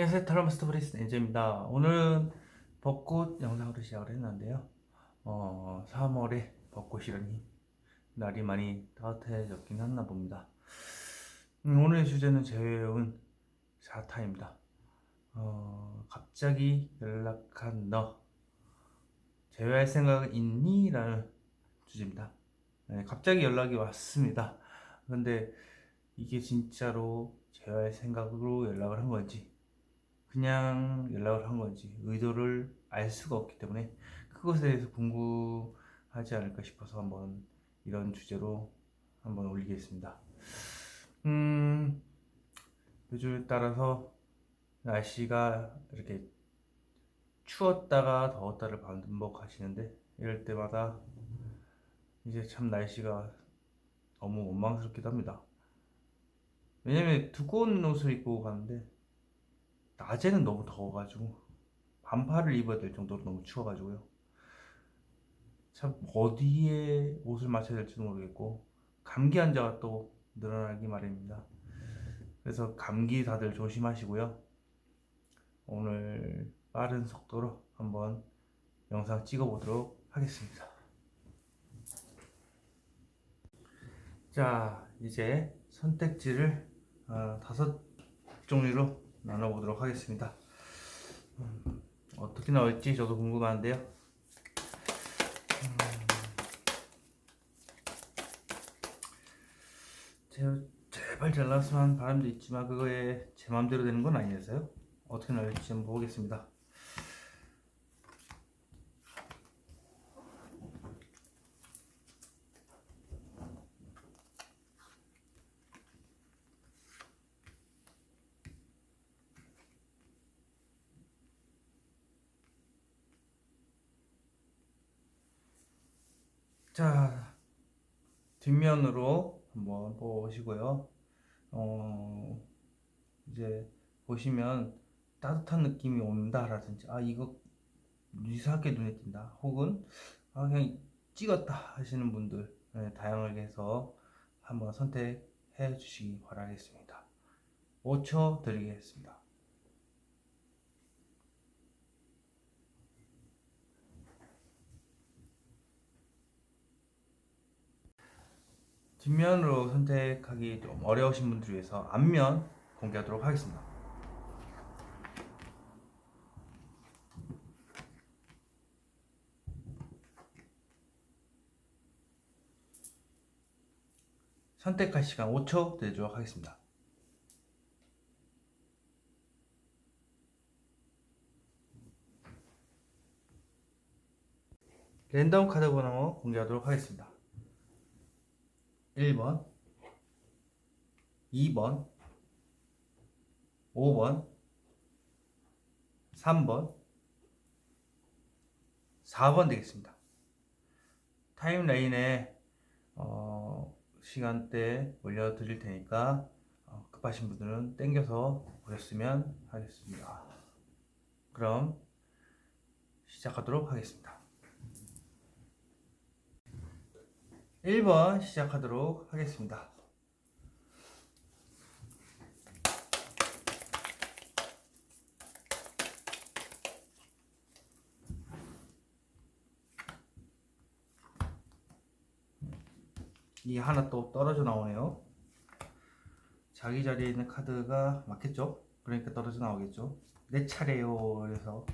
안녕하세요. 타로마스터 브레이스 엔젤입니다. 오늘은 벚꽃 영상으로 시작을 했는데요. 3월에 벚꽃이라니 날이 많이 따뜻해졌긴 했나 봅니다. 오늘의 주제는 재회운 사타입니다. 갑자기 연락한 너 재회할 생각 있니? 라는 주제입니다. 네, 갑자기 연락이 왔습니다. 근데 이게 진짜로 재회할 생각으로 연락을 한 건지 그냥 연락을 한 건지 의도를 알 수가 없기 때문에 그것에 대해서 궁금하지 않을까 싶어서 한번 이런 주제로 한번 올리겠습니다. 요즘에 따라서 날씨가 이렇게 추웠다가 더웠다를 반복하시는데 이럴 때마다 이제 참 날씨가 너무 원망스럽기도 합니다. 왜냐면 두꺼운 옷을 입고 가는데 낮에는 너무 더워가지고 반팔을 입어야 될 정도로 너무 추워가지고요. 참 어디에 옷을 맞춰야 될지도 모르겠고 감기 환자가 또 늘어나기 마련입니다. 그래서 감기 다들 조심하시고요. 오늘 빠른 속도로 한번 영상 찍어 보도록 하겠습니다. 자, 이제 선택지를 5종류로 나눠보도록 하겠습니다. 어떻게 나올지 저도 궁금한데요. 제발 잘 나왔으면 하는 바람도 있지만 그거에 제 마음대로 되는 건 아니라서요. 어떻게 나올지 한번 보겠습니다. 자, 뒷면으로 한번 보시고요. 이제 보시면 따뜻한 느낌이 온다라든지 이거 유사하게 눈에 띈다 혹은 그냥 찍었다 하시는 분들 다양하게 해서 한번 선택해 주시기 바라겠습니다. 5초 드리겠습니다. 뒷면으로 선택하기 좀 어려우신 분들 위해서 앞면 공개하도록 하겠습니다. 선택할 시간 5초 드리도록 하겠습니다. 랜덤 카드 번호 공개하도록 하겠습니다. 1번, 2번, 5번, 3번, 4번 되겠습니다. 타임라인에 시간대 올려드릴 테니까 급하신 분들은 땡겨서 보셨으면 하겠습니다. 그럼 시작하도록 하겠습니다. 1번 시작하도록 하겠습니다. 이 하나 또 떨어져 나오네요. 자기 자리에 있는 카드가 맞겠죠? 그러니까 떨어져 나오겠죠? 내 차례요. 그래서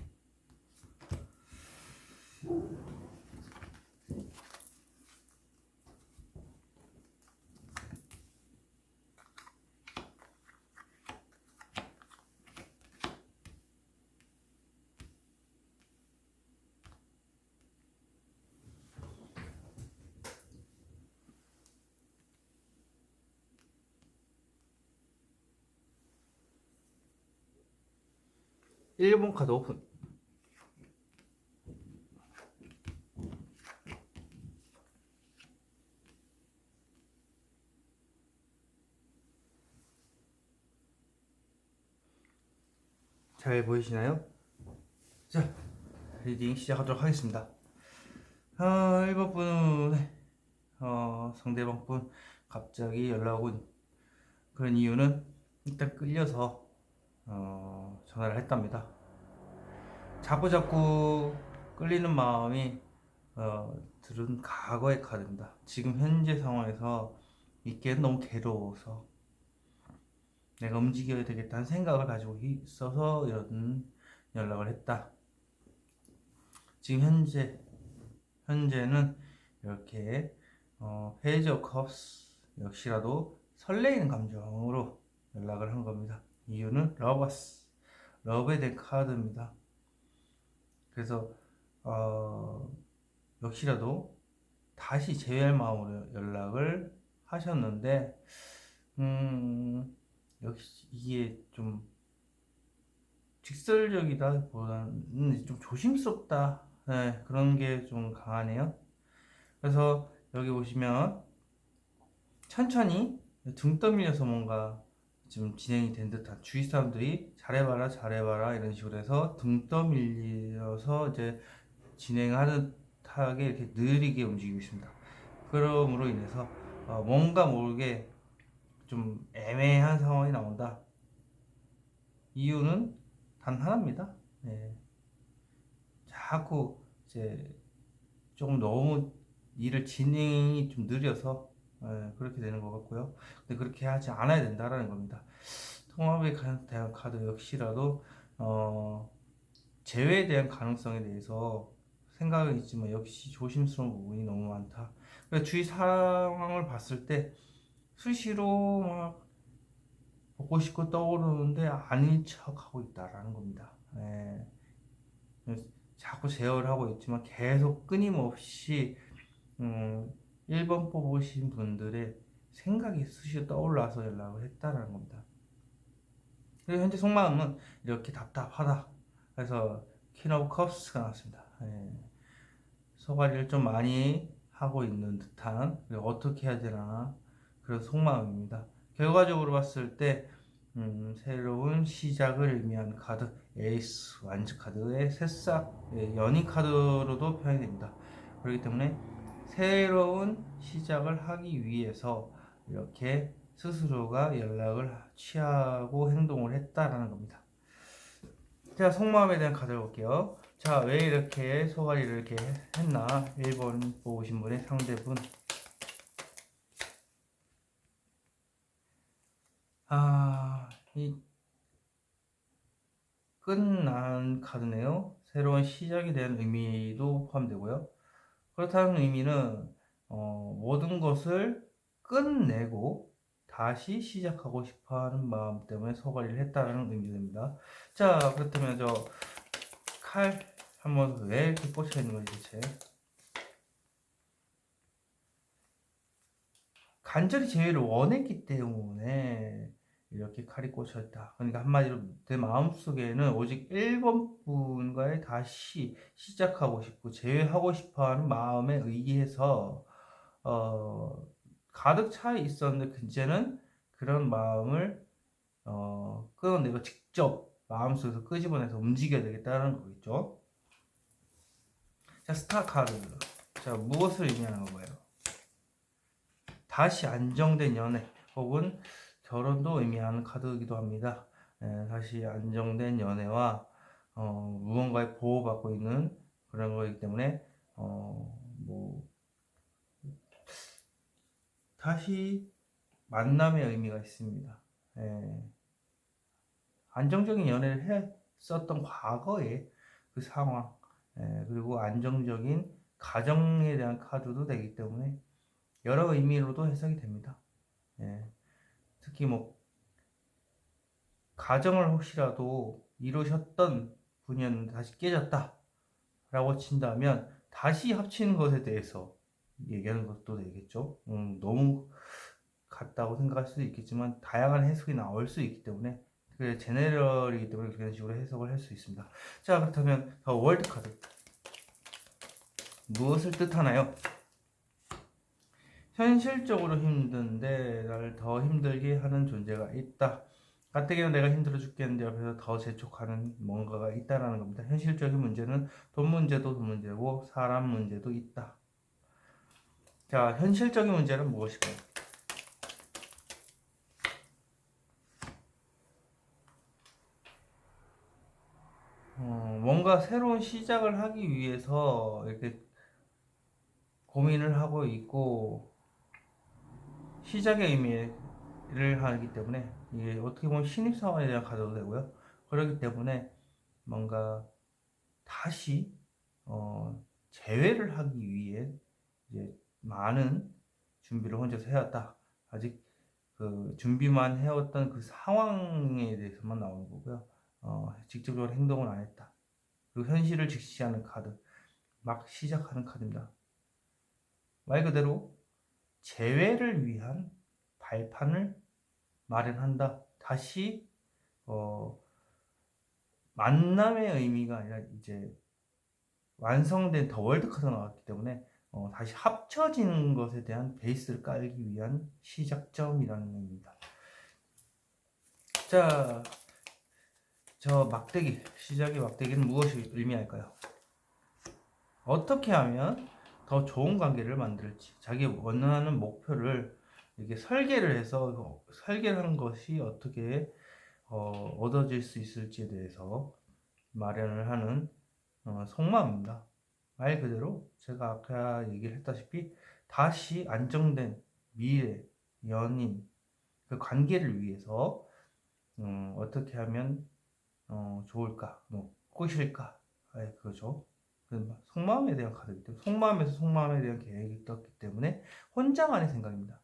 1번 카드 오픈. 잘 보이시나요? 자, 리딩 시작하도록 하겠습니다. 1번 분은 상대방 분 갑자기 연락 온 그런 이유는 일단 끌려서 전화를 했답니다. 자꾸 끌리는 마음이 들은 과거의 카드입니다. 지금 현재 상황에서 있기엔 너무 괴로워서 내가 움직여야 되겠다는 생각을 가지고 있어서 이런 연락을 했다. 지금 현재는 이렇게 페이지 오브 컵스 역시라도 설레이는 감정으로 연락을 한 겁니다. 이유는 러브에 대한 카드입니다. 그래서 역시라도 다시 재회할 마음으로 연락을 하셨는데 역시 이게 좀 직설적이다 보다는 좀 조심스럽다, 네, 그런 게 좀 강하네요. 그래서 여기 보시면 천천히 등 떠밀려서 뭔가 지금 진행이 된 듯한, 주위 사람들이 잘해봐라 이런 식으로 해서 등 떠밀려서 이제 진행하는 듯하게 이렇게 느리게 움직이고 있습니다. 그러므로 인해서 뭔가 모르게 좀 애매한 상황이 나온다. 이유는 단 하나입니다. 네. 자꾸 이제 조금 너무 일을 진행이 좀 느려서 그렇게 되는 것 같고요. 근데 그렇게 하지 않아야 된다라는 겁니다. 통합에 대한 카드 역시라도 재회에 대한 가능성에 대해서 생각은 있지만 역시 조심스러운 부분이 너무 많다. 그래서 주위 상황을 봤을 때 수시로 막 보고 싶고 떠오르는데 아닌 척하고 있다라는 겁니다. 예. 자꾸 제어를 하고 있지만 계속 끊임없이 1번 뽑으신 분들의 생각이 수시로 떠올라서 연락을 했다는 겁니다. 그리고 현재 속마음은 이렇게 답답하다. 그래서 퀸 오브 컵스가 나왔습니다. 예. 소가리를 좀 많이 하고 있는 듯한, 어떻게 해야 되나, 그런 속마음입니다. 결과적으로 봤을 때 새로운 시작을 의미하는 카드 에이스 완즈 카드의 새싹, 연인 카드로도 표현이 됩니다. 그렇기 때문에 새로운 시작을 하기 위해서 이렇게 스스로가 연락을 취하고 행동을 했다라는 겁니다. 자, 속마음에 대한 카드를 볼게요. 자, 왜 이렇게 소가리를 이렇게 했나? 1번 뽑으신 분의 상대분. 이 끝난 카드네요. 새로운 시작에 대한 의미도 포함되고요. 그렇다는 의미는 모든 것을 끝내고 다시 시작하고 싶어하는 마음 때문에 소가리를 했다는 의미가 됩니다. 자, 그렇다면 저 칼 한번 왜 이렇게 꽂혀 있는 거지 대체? 간절히 재회를 원했기 때문에 이렇게 칼이 꽂혀있다. 그러니까 한마디로 내 마음속에는 오직 1번 분과의 다시 시작하고 싶고 재회하고 싶어하는 마음에 의해서 가득 차 있었는데 이제는 그런 마음을 끊어내고 직접 마음속에서 끄집어내서 움직여야 되겠다는 거겠죠. 자, 스타 카드. 자, 무엇을 의미하는 건가요? 다시 안정된 연애 혹은 결혼도 의미하는 카드이기도 합니다. 다시 안정된 연애와 무언가에 보호받고 있는 그런 거이기 때문에 뭐 다시 만남의 의미가 있습니다. 안정적인 연애를 했었던 과거의 그 상황, 그리고 안정적인 가정에 대한 카드도 되기 때문에 여러 의미로도 해석이 됩니다. 특히 뭐 가정을 혹시라도 이루셨던 분이었는데 다시 깨졌다 라고 친다면 다시 합치는 것에 대해서 얘기하는 것도 되겠죠. 너무 같다고 생각할 수도 있겠지만 다양한 해석이 나올 수 있기 때문에, 그게 제네럴이기 때문에 그런 식으로 해석을 할 수 있습니다. 자, 그렇다면 더 월드 카드 무엇을 뜻하나요? 현실적으로 힘든데 나를 더 힘들게 하는 존재가 있다. 가뜩이나 내가 힘들어 죽겠는데 옆에서 더 재촉하는 뭔가가 있다라는 겁니다. 현실적인 문제는 돈 문제도 돈 문제고 사람 문제도 있다. 자, 현실적인 문제는 무엇일까요? 뭔가 새로운 시작을 하기 위해서 이렇게 고민을 하고 있고 시작의 의미를 하기 때문에 이게 어떻게 보면 신입사원에 대한 카드도 되고요. 그렇기 때문에 뭔가 다시 재회를 하기 위해 이제 많은 준비를 혼자서 해왔다. 아직 그 준비만 해왔던 그 상황에 대해서만 나오는 거고요. 직접적으로 행동을 안 했다. 그리고 현실을 직시하는 카드, 막 시작하는 카드입니다. 말 그대로 재회를 위한 발판을 마련한다. 다시 만남의 의미가 아니라 이제 완성된 더 월드 카드가 나왔기 때문에 다시 합쳐지는 것에 대한 베이스를 깔기 위한 시작점이라는 의미입니다. 자, 저 막대기, 시작의 막대기는 무엇이 의미할까요? 어떻게 하면 더 좋은 관계를 만들지, 자기 원하는 목표를 이렇게 설계를 해서 설계를 한 것이 어떻게 얻어질 수 있을지에 대해서 마련을 하는 속마음입니다. 말 그대로 제가 아까 얘기를 했다시피 다시 안정된 미래, 연인, 그 관계를 위해서 어떻게 하면 좋을까, 뭐 꼬실까, 그거죠. 속마음에 대한 카드이기 때문에 속마음에서 속마음에 대한 계획이 떴기 때문에 혼자만의 생각입니다.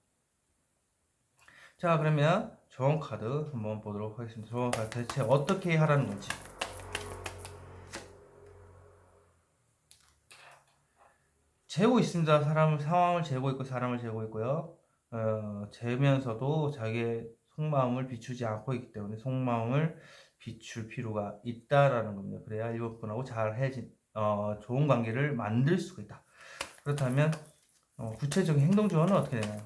자, 그러면 조언 카드 한번 보도록 하겠습니다. 조언 카드 대체 어떻게 하라는 건지. 재고 있습니다. 상황을 재고 있고 사람을 재고 있고요. 재면서도 자기의 속마음을 비추지 않고 있기 때문에 속마음을 비출 필요가 있다라는 겁니다. 그래야 일곱 분하고 좋은 관계를 만들 수가 있다. 그렇다면 구체적인 행동 조언은 어떻게 되나요?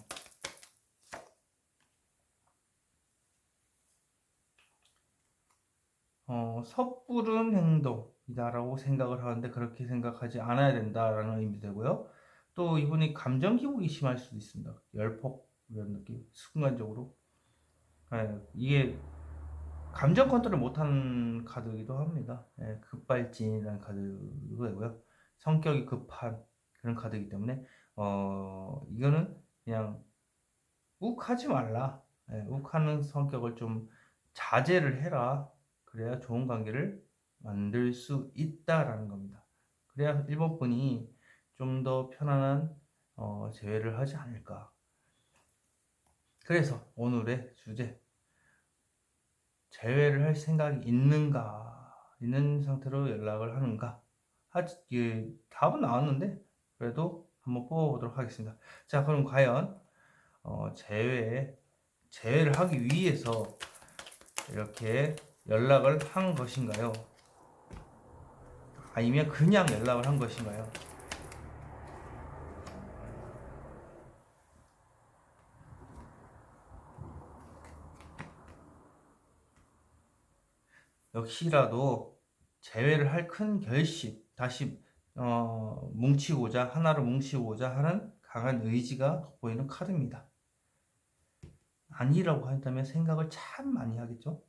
섣부른 행동이다라고 생각을 하는데 그렇게 생각하지 않아야 된다라는 의미 되고요. 또 이분이 감정 기복이 심할 수도 있습니다. 열폭 이런 느낌, 순간적으로. 이게 감정 컨트롤 못하는 카드이기도 합니다. 급발진이라는 카드도 되고요. 성격이 급한 그런 카드이기 때문에 이거는 그냥 욱하지 말라. 욱하는 성격을 좀 자제를 해라. 그래야 좋은 관계를 만들 수 있다라는 겁니다. 그래야 일본 분이 좀 더 편안한 재회를 하지 않을까. 그래서 오늘의 주제, 재회를 할 생각이 있는가, 있는 상태로 연락을 하는가. 답은 나왔는데 그래도 한번 뽑아보도록 하겠습니다. 자, 그럼 과연 재회를 하기 위해서 이렇게 연락을 한 것인가요? 아니면 그냥 연락을 한 것인가요? 역시라도 재회를 할 큰 결심, 다시 하나로 뭉치고자 하는 강한 의지가 돋보이는 카드입니다. 아니라고 한다면 생각을 참 많이 하겠죠?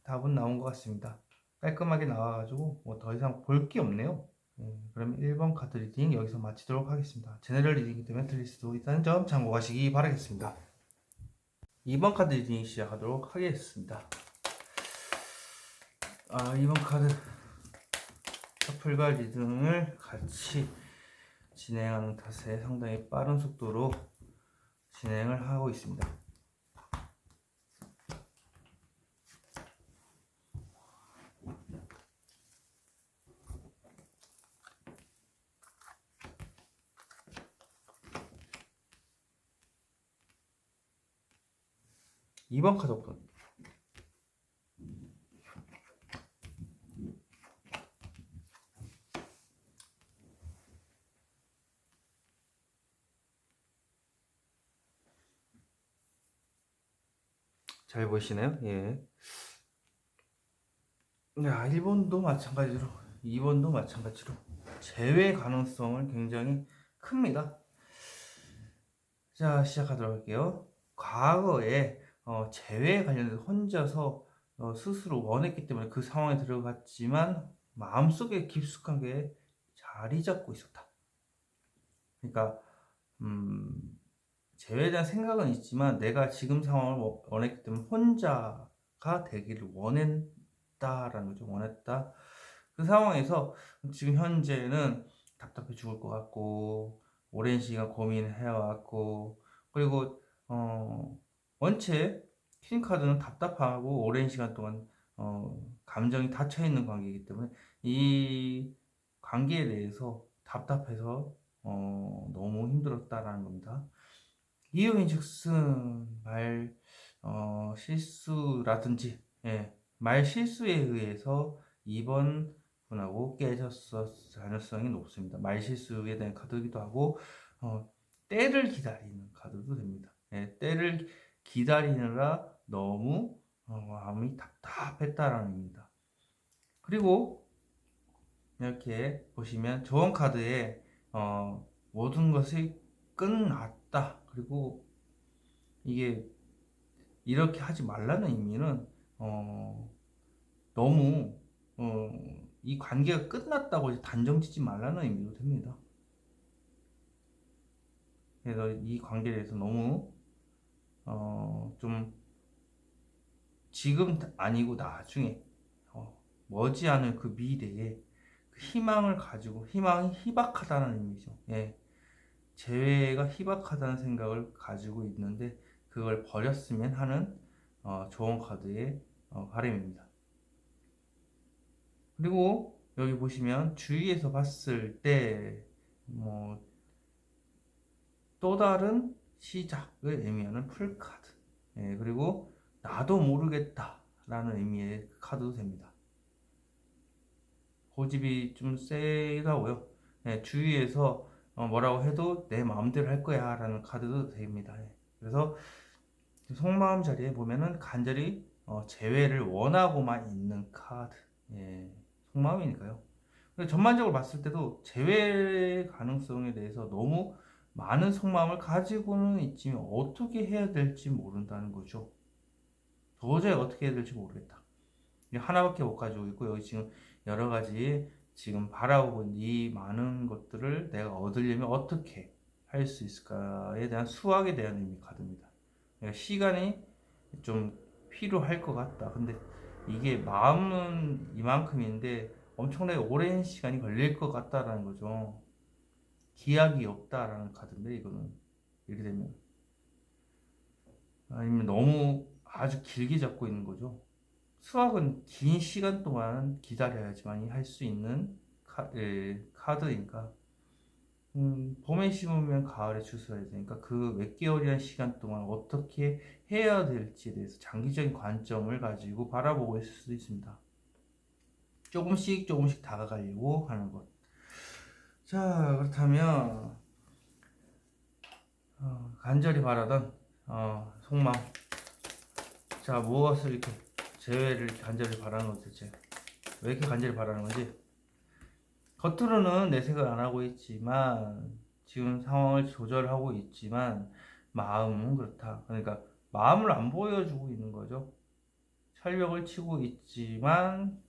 답은 나온 것 같습니다. 깔끔하게 나와가지고 뭐 더 이상 볼 게 없네요. 그럼 1번 카드 리딩 여기서 마치도록 하겠습니다. 제너럴 리딩이기 때문에 틀릴 수도 있다는 점 참고하시기 바라겠습니다. 2번 카드 리딩 시작하도록 하겠습니다. 2번 카드 셔플과 리딩을 같이 진행하는 탓에 상당히 빠른 속도로 진행을 하고 있습니다. 이번 카드 오픈. 잘 보이시나요? 예. 야, 1번도 마찬가지로 2번도 마찬가지로 재회 가능성을 굉장히 큽니다. 자, 시작하도록 할게요. 과거에 재회에 관련해서 혼자서 스스로 원했기 때문에 그 상황에 들어갔지만 마음속에 깊숙하게 자리 잡고 있었다. 그러니까 재회에 대한 생각은 있지만 내가 지금 상황을 원했기 때문에 혼자가 되기를 원했다라는 거죠. 원했다. 그 상황에서 지금 현재는 답답해 죽을 것 같고 오랜 시간 고민해 왔고, 그리고 원체 키링카드는 답답하고 오랜 시간 동안 감정이 닫혀 있는 관계이기 때문에 이 관계에 대해서 답답해서 너무 힘들었다라는 겁니다. 이유인즉슨 말 실수라든지, 예, 말 실수에 의해서 2번 분하고 깨졌을 가능성이 높습니다. 말 실수에 대한 카드이기도 하고 때를 기다리는 카드도 됩니다. 예, 때를 기다리느라 너무 마음이 답답했다라는 의미입니다. 그리고 이렇게 보시면 조언 카드에 모든 것이 끝났다. 그리고 이게 이렇게 하지 말라는 의미는 너무 이 관계가 끝났다고 단정 짓지 말라는 의미도 됩니다. 그래서 이 관계에 대해서 너무 좀 지금 아니고 나중에 머지않은 그 미래에 그 희망을 가지고, 희망이 희박하다는 의미죠. 예. 재회가 희박하다는 생각을 가지고 있는데 그걸 버렸으면 하는 조언 카드의 바람입니다. 그리고 여기 보시면 주위에서 봤을 때 또 다른 시작을 의미하는 풀카드, 예, 그리고 나도 모르겠다 라는 의미의 카드도 됩니다. 고집이 좀 세다고요. 예, 주위에서 뭐라고 해도 내 마음대로 할 거야 라는 카드도 됩니다. 예. 그래서 속마음 자리에 보면은 간절히 재회를 원하고만 있는 카드, 예, 속마음이니까요. 전반적으로 봤을 때도 재회 가능성에 대해서 너무 많은 속마음을 가지고는 있지만 어떻게 해야 될지 모른다는 거죠. 도저히 어떻게 해야 될지 모르겠다. 하나밖에 못 가지고 있고 여기 지금 여러 가지 지금 바라보고 있는 이 많은 것들을 내가 얻으려면 어떻게 할 수 있을까에 대한 수학에 대한 의미 카드입니다. 그러니까 시간이 좀 필요할 것 같다. 근데 이게 마음은 이만큼인데 엄청나게 오랜 시간이 걸릴 것 같다라는 거죠. 기약이 없다라는 카드인데 이거는 이렇게 되면, 아니면 너무 아주 길게 잡고 있는 거죠. 수학은 긴 시간 동안 기다려야지만 할 수 있는 카드니까 봄에 심으면 가을에 추수해야 되니까 그 몇 개월이라는 시간 동안 어떻게 해야 될지에 대해서 장기적인 관점을 가지고 바라보고 있을 수도 있습니다. 조금씩 조금씩 다가가려고 하는 것. 자, 그렇다면 간절히 바라던 속마음. 자, 무엇을 이렇게 재회를 간절히 바라는 것 대체 왜 이렇게 간절히 바라는 건지. 겉으로는 내색을 안 하고 있지만 지금 상황을 조절하고 있지만 마음은 그렇다. 그러니까 마음을 안 보여주고 있는 거죠. 철벽을 치고 있지만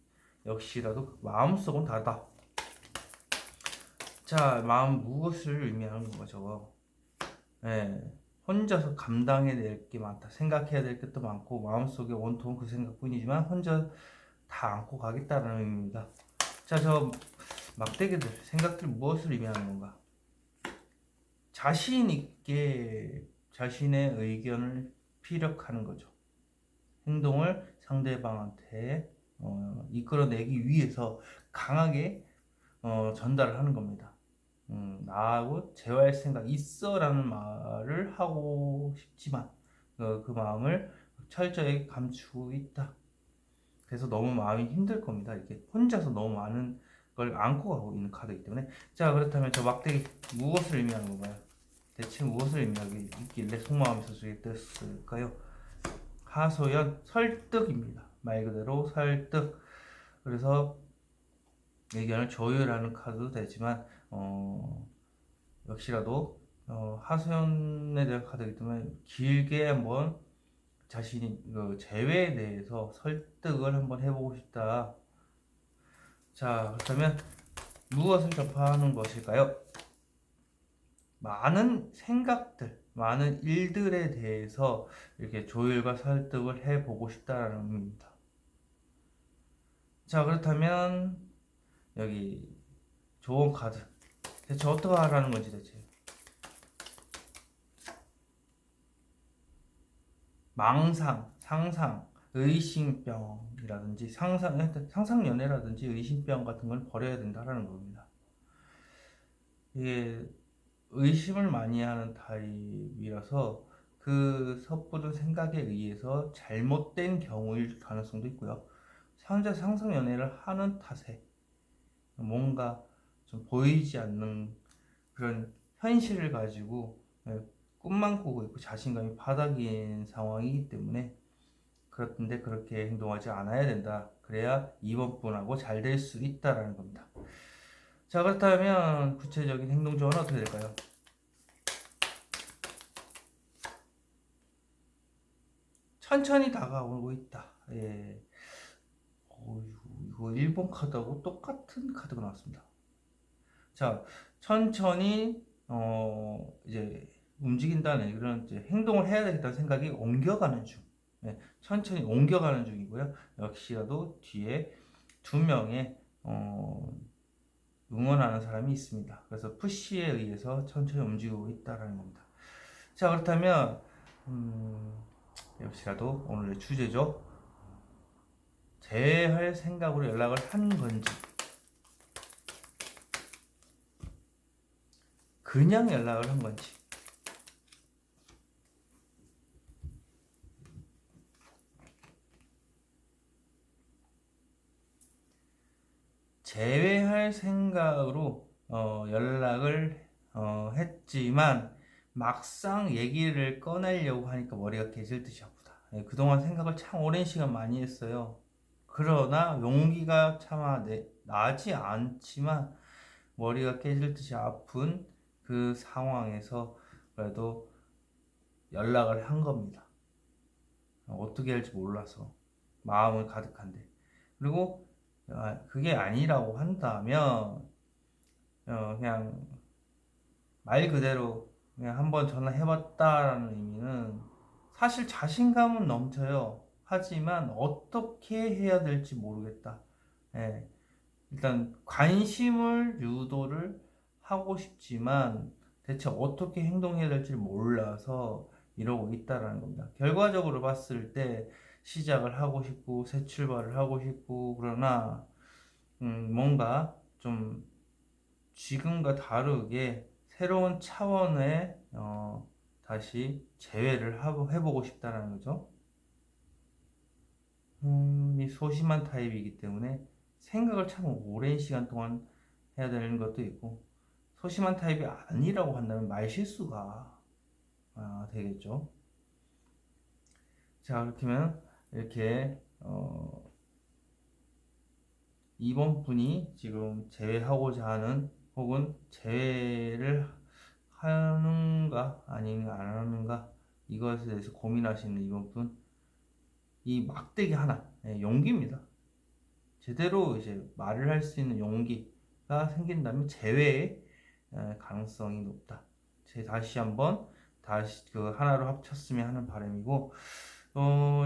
역시라도 그 마음속은 다르다. 자, 마음 무엇을 의미하는 거죠? 네, 혼자서 감당해야 될 게 많다. 생각해야 될 것도 많고 마음속에 온통 그 생각뿐이지만 혼자 다 안고 가겠다는 의미입니다. 자, 저 막대기들 생각들 무엇을 의미하는 건가? 자신 있게 자신의 의견을 피력하는 거죠. 행동을 상대방한테 이끌어내기 위해서 강하게 전달을 하는 겁니다. 나하고 재회할 생각 있어라는 말을 하고 싶지만 그 마음을 철저히 감추고 있다. 그래서 너무 마음이 힘들 겁니다. 이렇게 혼자서 너무 많은 걸 안고 가고 있는 카드이기 때문에. 자, 그렇다면 저 막대기 무엇을 의미하는 건가요? 대체 무엇을 의미하게 있길래 속마음이 서주게 됐을까요? 하소연, 설득입니다. 말 그대로 설득. 그래서 의견을 조율하는 카드도 되지만 역시라도 하소연에 대한 카드이기 때문에 길게 한번 자신이 그 재회에 대해서 설득을 한번 해보고 싶다. 자, 그렇다면 무엇을 접하는 것일까요? 많은 생각들, 많은 일들에 대해서 이렇게 조율과 설득을 해보고 싶다라는 의미입니다. 자, 그렇다면 여기 조언 카드 대체 어떻게 하라는 건지 대체 망상, 상상, 의심병이라든지 상상연애라든지 의심병 같은 걸 버려야 된다라는 겁니다. 이게 의심을 많이 하는 타입이라서 그 섣부른 생각에 의해서 잘못된 경우일 가능성도 있고요. 현재 상상연애를 하는 탓에 뭔가 좀 보이지 않는 그런 현실을 가지고 꿈만 꾸고 있고 자신감이 바닥인 상황이기 때문에 그렇던데 그렇게 행동하지 않아야 된다. 그래야 이번 분하고 잘 될 수 있다라는 겁니다. 자, 그렇다면 구체적인 행동 조언은 어떻게 될까요? 천천히 다가오고 있다. 예. 이거 일본 카드하고 똑같은 카드가 나왔습니다. 자, 천천히 이제 움직인다는 그런 이제 행동을 해야 되겠다는 생각이 옮겨가는 중. 네, 천천히 옮겨가는 중이고요. 역시라도 뒤에 두 명의 응원하는 사람이 있습니다. 그래서 푸시에 의해서 천천히 움직이고 있다라는 겁니다. 자, 그렇다면 역시라도 오늘의 주제죠. 재회할 생각으로 연락을 한 건지 그냥 연락을 한 건지 재회할 생각으로 연락을 했지만 막상 얘기를 꺼내려고 하니까 머리가 깨질 듯이 아프다. 예, 그동안 생각을 참 오랜 시간 많이 했어요. 그러나 용기가 차마 나지 않지만 머리가 깨질 듯이 아픈 그 상황에서 그래도 연락을 한 겁니다. 어떻게 할지 몰라서 마음은 가득한데. 그리고 그게 아니라고 한다면 그냥 말 그대로 그냥 한번 전화해봤다라는 의미는 사실 자신감은 넘쳐요. 하지만 어떻게 해야 될지 모르겠다. 예, 일단 관심을 유도를 하고 싶지만 대체 어떻게 행동해야 될지 몰라서 이러고 있다라는 겁니다. 결과적으로 봤을 때 시작을 하고 싶고 새 출발을 하고 싶고 그러나 뭔가 좀 지금과 다르게 새로운 차원의 다시 재회를 해보고 싶다라는 거죠. 이 소심한 타입이기 때문에 생각을 참 오랜 시간 동안 해야 되는 것도 있고 소심한 타입이 아니라고 한다면 말실수가 되겠죠. 자, 그렇다면 이렇게 이번 분이 지금 제외하고자 하는 혹은 제외를 하는가 아니면 안 하는가 이것에 대해서 고민하시는 이번 분, 이 막대기 하나, 용기입니다. 제대로 이제 말을 할 수 있는 용기가 생긴다면 재회의 가능성이 높다. 다시 한번 다시 그 하나로 합쳤으면 하는 바람이고,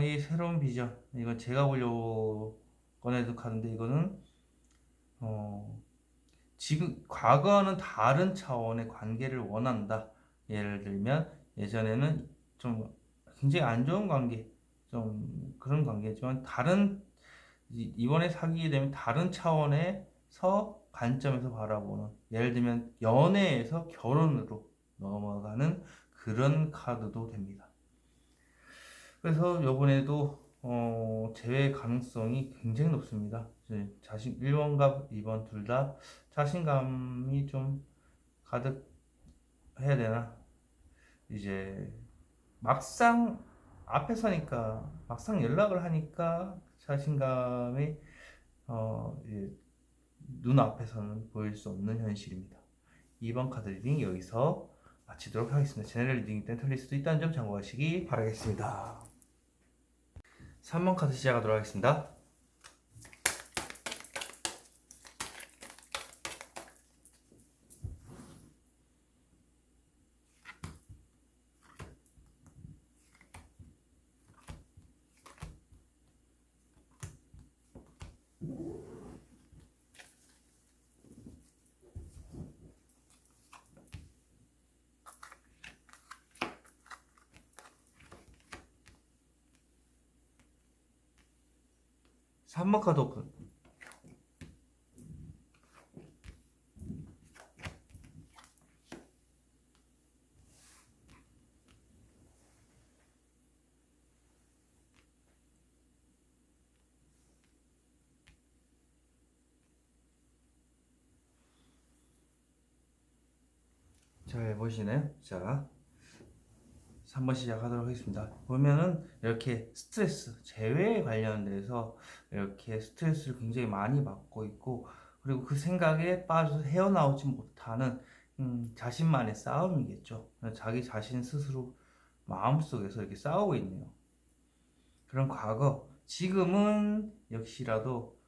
이 새로운 비전, 이건 제가 보려고 꺼내둔 카드인데 이거는 지금 과거와는 다른 차원의 관계를 원한다. 예를 들면 예전에는 좀 굉장히 안 좋은 관계, 좀 그런 관계지만 이번에 사귀게 되면 다른 차원에서 관점에서 바라보는, 예를 들면 연애에서 결혼으로 넘어가는 그런 카드도 됩니다. 그래서 이번에도 재회 가능성이 굉장히 높습니다. 1번과 2번 둘 다 자신감이 좀 가득 해야 되나? 이제 막상 앞에 서니까 막상 연락을 하니까 자신감이 이제 눈앞에서는 보일 수 없는 현실입니다. 2번 카드 리딩 여기서 마치도록 하겠습니다. 제너럴 리딩 때 틀릴 수도 있다는 점 참고하시기 바라겠습니다. 3번 카드 시작하도록 하겠습니다. 삼 번 카드 오픈. 잘 보시나요? 자, 3번 시작하도록 하겠습니다. 보면은 이렇게 스트레스, 재회에 관련돼서 이렇게 스트레스를 굉장히 많이 받고 있고, 그리고 그 생각에 빠져서 헤어나오지 못하는 자신만의 싸움이겠죠. 자기 자신 스스로 마음속에서 이렇게 싸우고 있네요. 그런 과거, 지금은 역시라도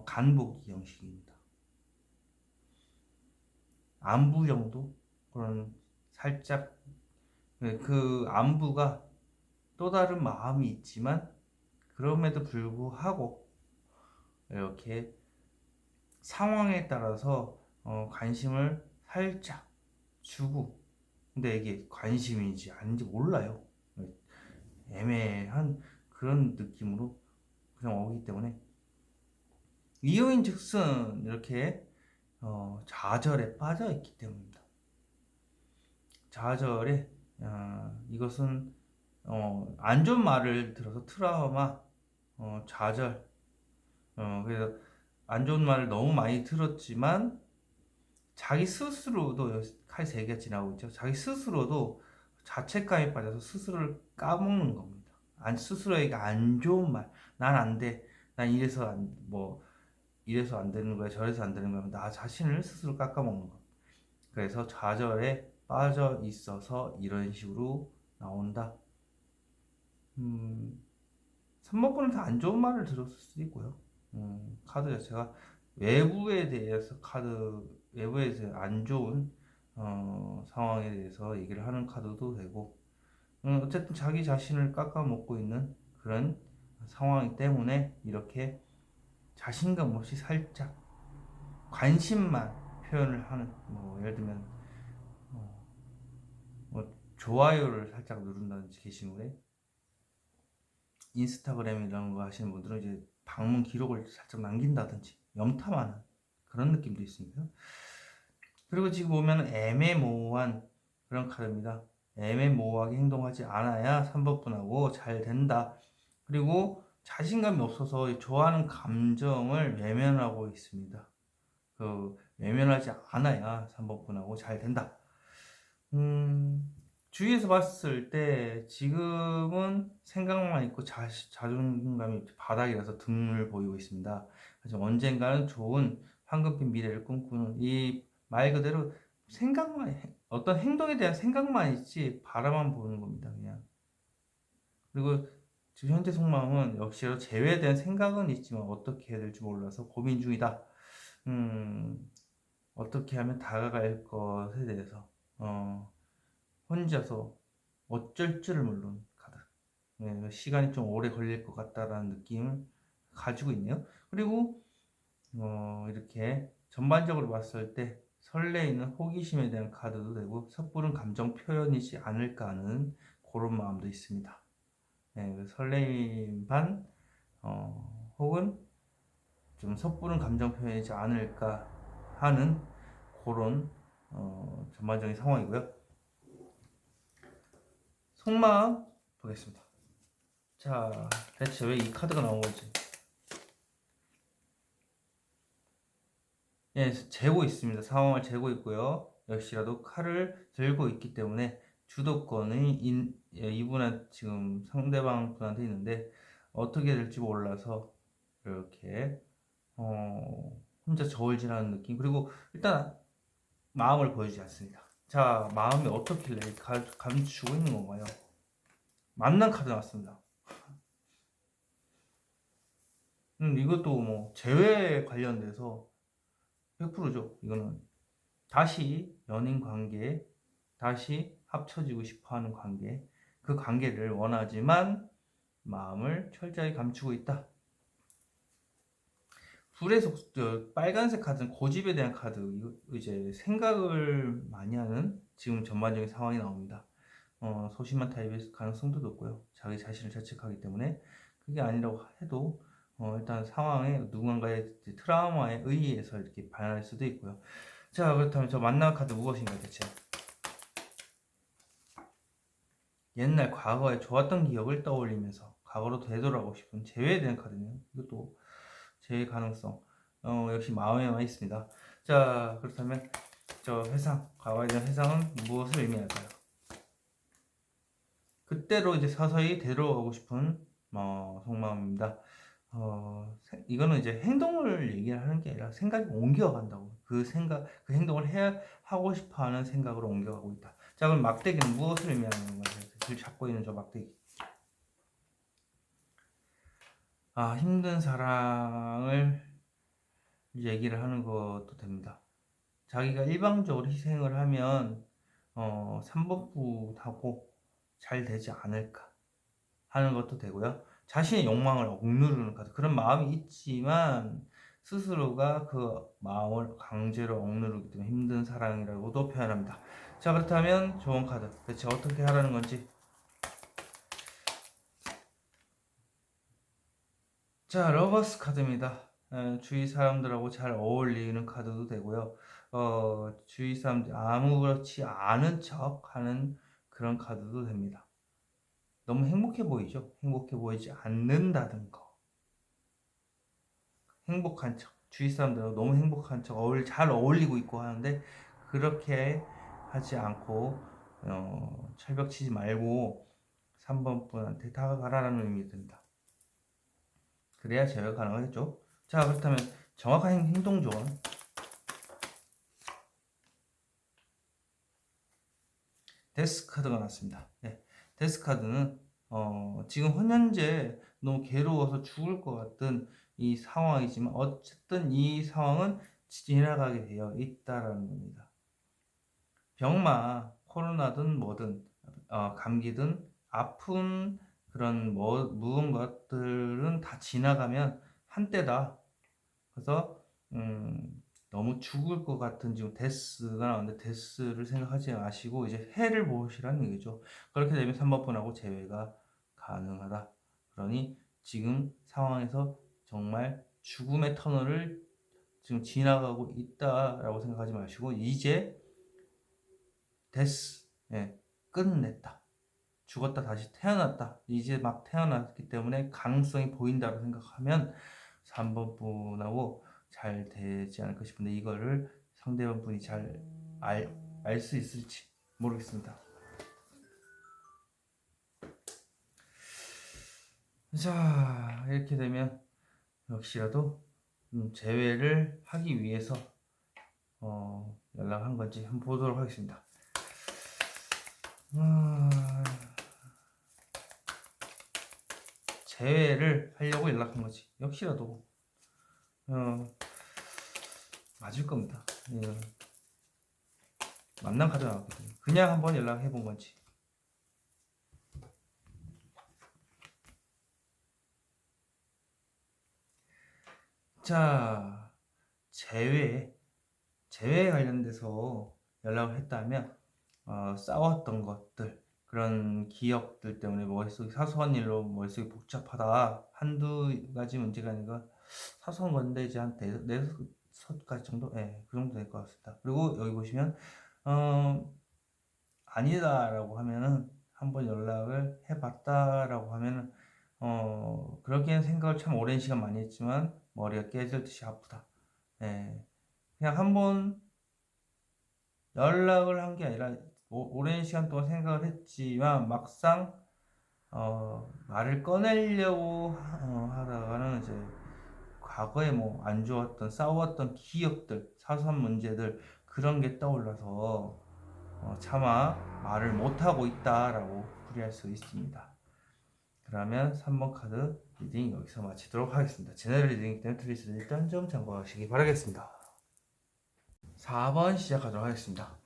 간보기 형식입니다. 안부 정도? 그런 살짝 그 안부가 또 다른 마음이 있지만 그럼에도 불구하고 이렇게 상황에 따라서 관심을 살짝 주고, 근데 이게 관심인지 아닌지 몰라요. 애매한 그런 느낌으로 그냥 오기 때문에 이유인즉슨 이렇게 좌절에 빠져 있기 때문입니다. 좌절에 이것은 안 좋은 말을 들어서 트라우마, 좌절, 그래서 안 좋은 말을 너무 많이 들었지만 자기 스스로도 칼 3개가 지나고 있죠. 자기 스스로도 자책감에 빠져서 스스로를 까먹는 겁니다. 스스로에게 안 좋은 말, 난 안 돼, 난 이래서 안 되는 거야, 저래서 안 되는 거야, 나 자신을 스스로 깎아먹는 거. 그래서 좌절에 빠져 있어서 이런 식으로 나온다. 3번분은 다 안 좋은 말을 들었을 수도 있고요. 카드 자체가 외부에 대해서 외부에서 안 좋은 상황에 대해서 얘기를 하는 카드도 되고, 어쨌든 자기 자신을 깎아먹고 있는 그런 상황이기 때문에 이렇게 자신감 없이 살짝 관심만 표현을 하는, 예를 들면 좋아요를 살짝 누른다든지 게시물에, 인스타그램 이런 거 하시는 분들은 이제 방문 기록을 살짝 남긴다든지 염탐하는 그런 느낌도 있습니다. 그리고 지금 보면 애매모호한 그런 카드입니다. 애매모호하게 행동하지 않아야 3번분하고 잘 된다. 그리고 자신감이 없어서 좋아하는 감정을 외면하고 있습니다. 외면하지 않아야 3번분하고 잘 된다. 주위에서 봤을 때 지금은 생각만 있고 자존감이 바닥이라서 등을 보이고 있습니다. 하지만 언젠가는 좋은 황금빛 미래를 꿈꾸는, 이 말 그대로 어떤 행동에 대한 생각만 있지 바라만 보는 겁니다. 그냥. 그리고 지금 현재 속마음은 역시로 재회에 대한 생각은 있지만 어떻게 해야 될지 몰라서 고민 중이다. 어떻게 하면 다가갈 것에 대해서 혼자서 어쩔 줄을 모르는 카드. 시간이 좀 오래 걸릴 것 같다라는 느낌을 가지고 있네요. 그리고 이렇게 전반적으로 봤을 때 설레이는 호기심에 대한 카드도 되고 섣부른 감정 표현이지 않을까 하는 그런 마음도 있습니다. 설레임 반 혹은 좀 섣부른 감정 표현이지 않을까 하는 그런 전반적인 상황이고요. 속마음 보겠습니다. 자, 대체 왜 이 카드가 나온 건지. 예, 재고 있습니다. 상황을 재고 있고요. 역시라도 칼을 들고 있기 때문에 주도권이 이분한 지금 상대방 분한테 있는데 어떻게 될지 몰라서 이렇게 혼자 저울질하는 느낌. 그리고 일단 마음을 보여주지 않습니다. 자, 마음이 어떻길래 감추고 있는 건가요? 만난 카드 나왔습니다. 이것도 뭐 재회 관련돼서 100%죠. 이거는 다시 연인 관계, 다시 합쳐지고 싶어하는 관계, 그 관계를 원하지만 마음을 철저히 감추고 있다. 불의 속, 빨간색 카드는 고집에 대한 카드, 이제 생각을 많이 하는 지금 전반적인 상황이 나옵니다. 소심한 타입일 가능성도 높고요. 자기 자신을 자책하기 때문에 그게 아니라고 해도 일단 상황에 누군가의 트라우마에 의해서 이렇게 반할 수도 있고요. 자, 그렇다면 저 만남 카드 무엇인가 대체? 옛날 과거에 좋았던 기억을 떠올리면서 과거로 되돌아가고 싶은 재회에 대한 카드네요. 이것도 재회 가능성 역시 마음에만 있습니다. 자, 그렇다면 저 회상, 과거에 대한 회상은 무엇을 의미할까요? 그때로 이제 서서히 되돌아가고 싶은 속마음입니다. 이거는 이제 행동을 얘기를 하는 게 아니라 생각이 옮겨간다고. 그 생각, 그 행동을 하고 싶어 하는 생각으로 옮겨가고 있다. 자, 그럼 막대기는 무엇을 의미하는 건가요? 줄 잡고 있는 저 막대기. 힘든 사랑을 얘기를 하는 것도 됩니다. 자기가 일방적으로 희생을 하면 3번부하고 잘 되지 않을까 하는 것도 되고요. 자신의 욕망을 억누르는 카드. 그런 마음이 있지만 스스로가 그 마음을 강제로 억누르기 때문에 힘든 사랑이라고도 표현합니다. 자, 그렇다면 좋은 카드. 대체 어떻게 하라는 건지. 자, 러버스 카드입니다. 주위 사람들하고 잘 어울리는 카드도 되고요. 주위 사람들 아무렇지 않은 척 하는 그런 카드도 됩니다. 너무 행복해 보이죠? 행복해 보이지 않는다는 거. 행복한 척. 주위 사람들하고 너무 행복한 척, 잘 어울리고 있고 하는데, 그렇게 하지 않고, 철벽 치지 말고, 3번 분한테 다가가라는 의미가 듭니다. 그래야 제어가 가능하겠죠. 자, 그렇다면 정확한 행동 조언. 데스 카드가 났습니다. 네, 데스 카드는 지금 현재 너무 괴로워서 죽을 것 같은 이 상황이지만 어쨌든 이 상황은 지나가게 되어 있다라는 겁니다. 병마, 코로나든 뭐든 감기든 아픈 그런 무언가들은 다 지나가면 한때다. 그래서 너무 죽을 것 같은 지금 데스가 나오는데 데스를 생각하지 마시고 이제 해를 보시라는 얘기죠. 그렇게 되면 3번분하고 재회가 가능하다. 그러니 지금 상황에서 정말 죽음의 터널을 지금 지나가고 있다라고 생각하지 마시고 이제 데스, 끝냈다. 죽었다 다시 태어났다. 이제 막 태어났기 때문에 가능성이 보인다고 생각하면 3번 분하고 잘 되지 않을까 싶은데 이거를 상대방 분이 잘 알 수 있을지 모르겠습니다. 자, 이렇게 되면 역시라도 재회를 하기 위해서 연락한 건지 한번 보도록 하겠습니다. 재회를 하려고 연락한 거지. 역시라도 맞을 겁니다. 만남 카드 나왔거든요. 그냥 한번 연락해 본 건지. 자, 재회 관련돼서 연락을 했다면 싸웠던 것들, 그런 기억들 때문에 머릿속이 사소한 일로 머릿속이 복잡하다. 한두 가지 문제가 아니라 사소한 건데 이제 한 4가지 정도? 그 정도 될 것 같습니다. 그리고 여기 보시면 아니다라고 하면은 한번 연락을 해봤다라고 하면은 그렇게는 생각을 참 오랜 시간 많이 했지만 머리가 깨질 듯이 아프다. 그냥 한번 연락을 한 게 아니라 오랜 시간 동안 생각을 했지만 막상 말을 꺼내려고 하다가는 이제 과거에 뭐 안 좋았던 싸웠던 기억들, 사소한 문제들 그런 게 떠올라서 차마 말을 못하고 있다라고 풀이할 수 있습니다. 그러면 3번 카드 리딩 여기서 마치도록 하겠습니다. 제너럴 리딩이기 때문에 틀리시는 일단 좀 참고하시기 바라겠습니다. 4번 시작하도록 하겠습니다.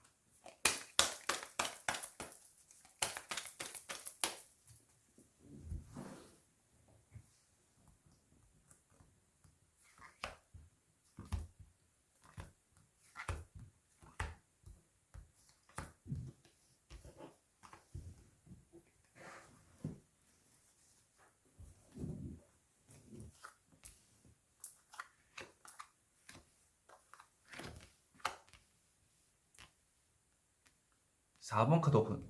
사 번 카드 오픈.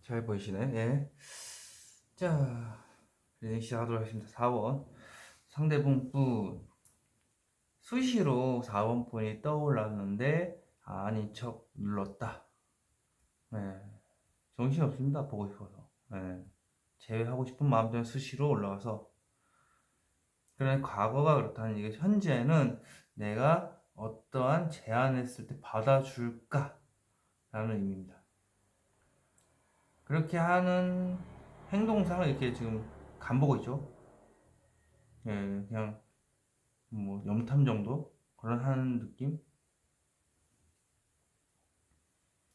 잘 보이시네. 예. 자, 리딩 시작하도록 하겠습니다. 4번. 상대분 분. 수시로 4번 분이 떠올랐는데 아닌 척 눌렀다. 네. 정신없습니다. 보고 싶어서. 네. 제외하고 싶은 마음 때문에 수시로 올라가서. 그러나 과거가 그렇다는 얘기. 현재는 내가 어떠한 제안했을 때 받아줄까? 라는 의미입니다. 그렇게 하는 행동상을 이렇게 지금 간보고 있죠. 예, 그냥 뭐 염탐 정도 그런 하는 느낌.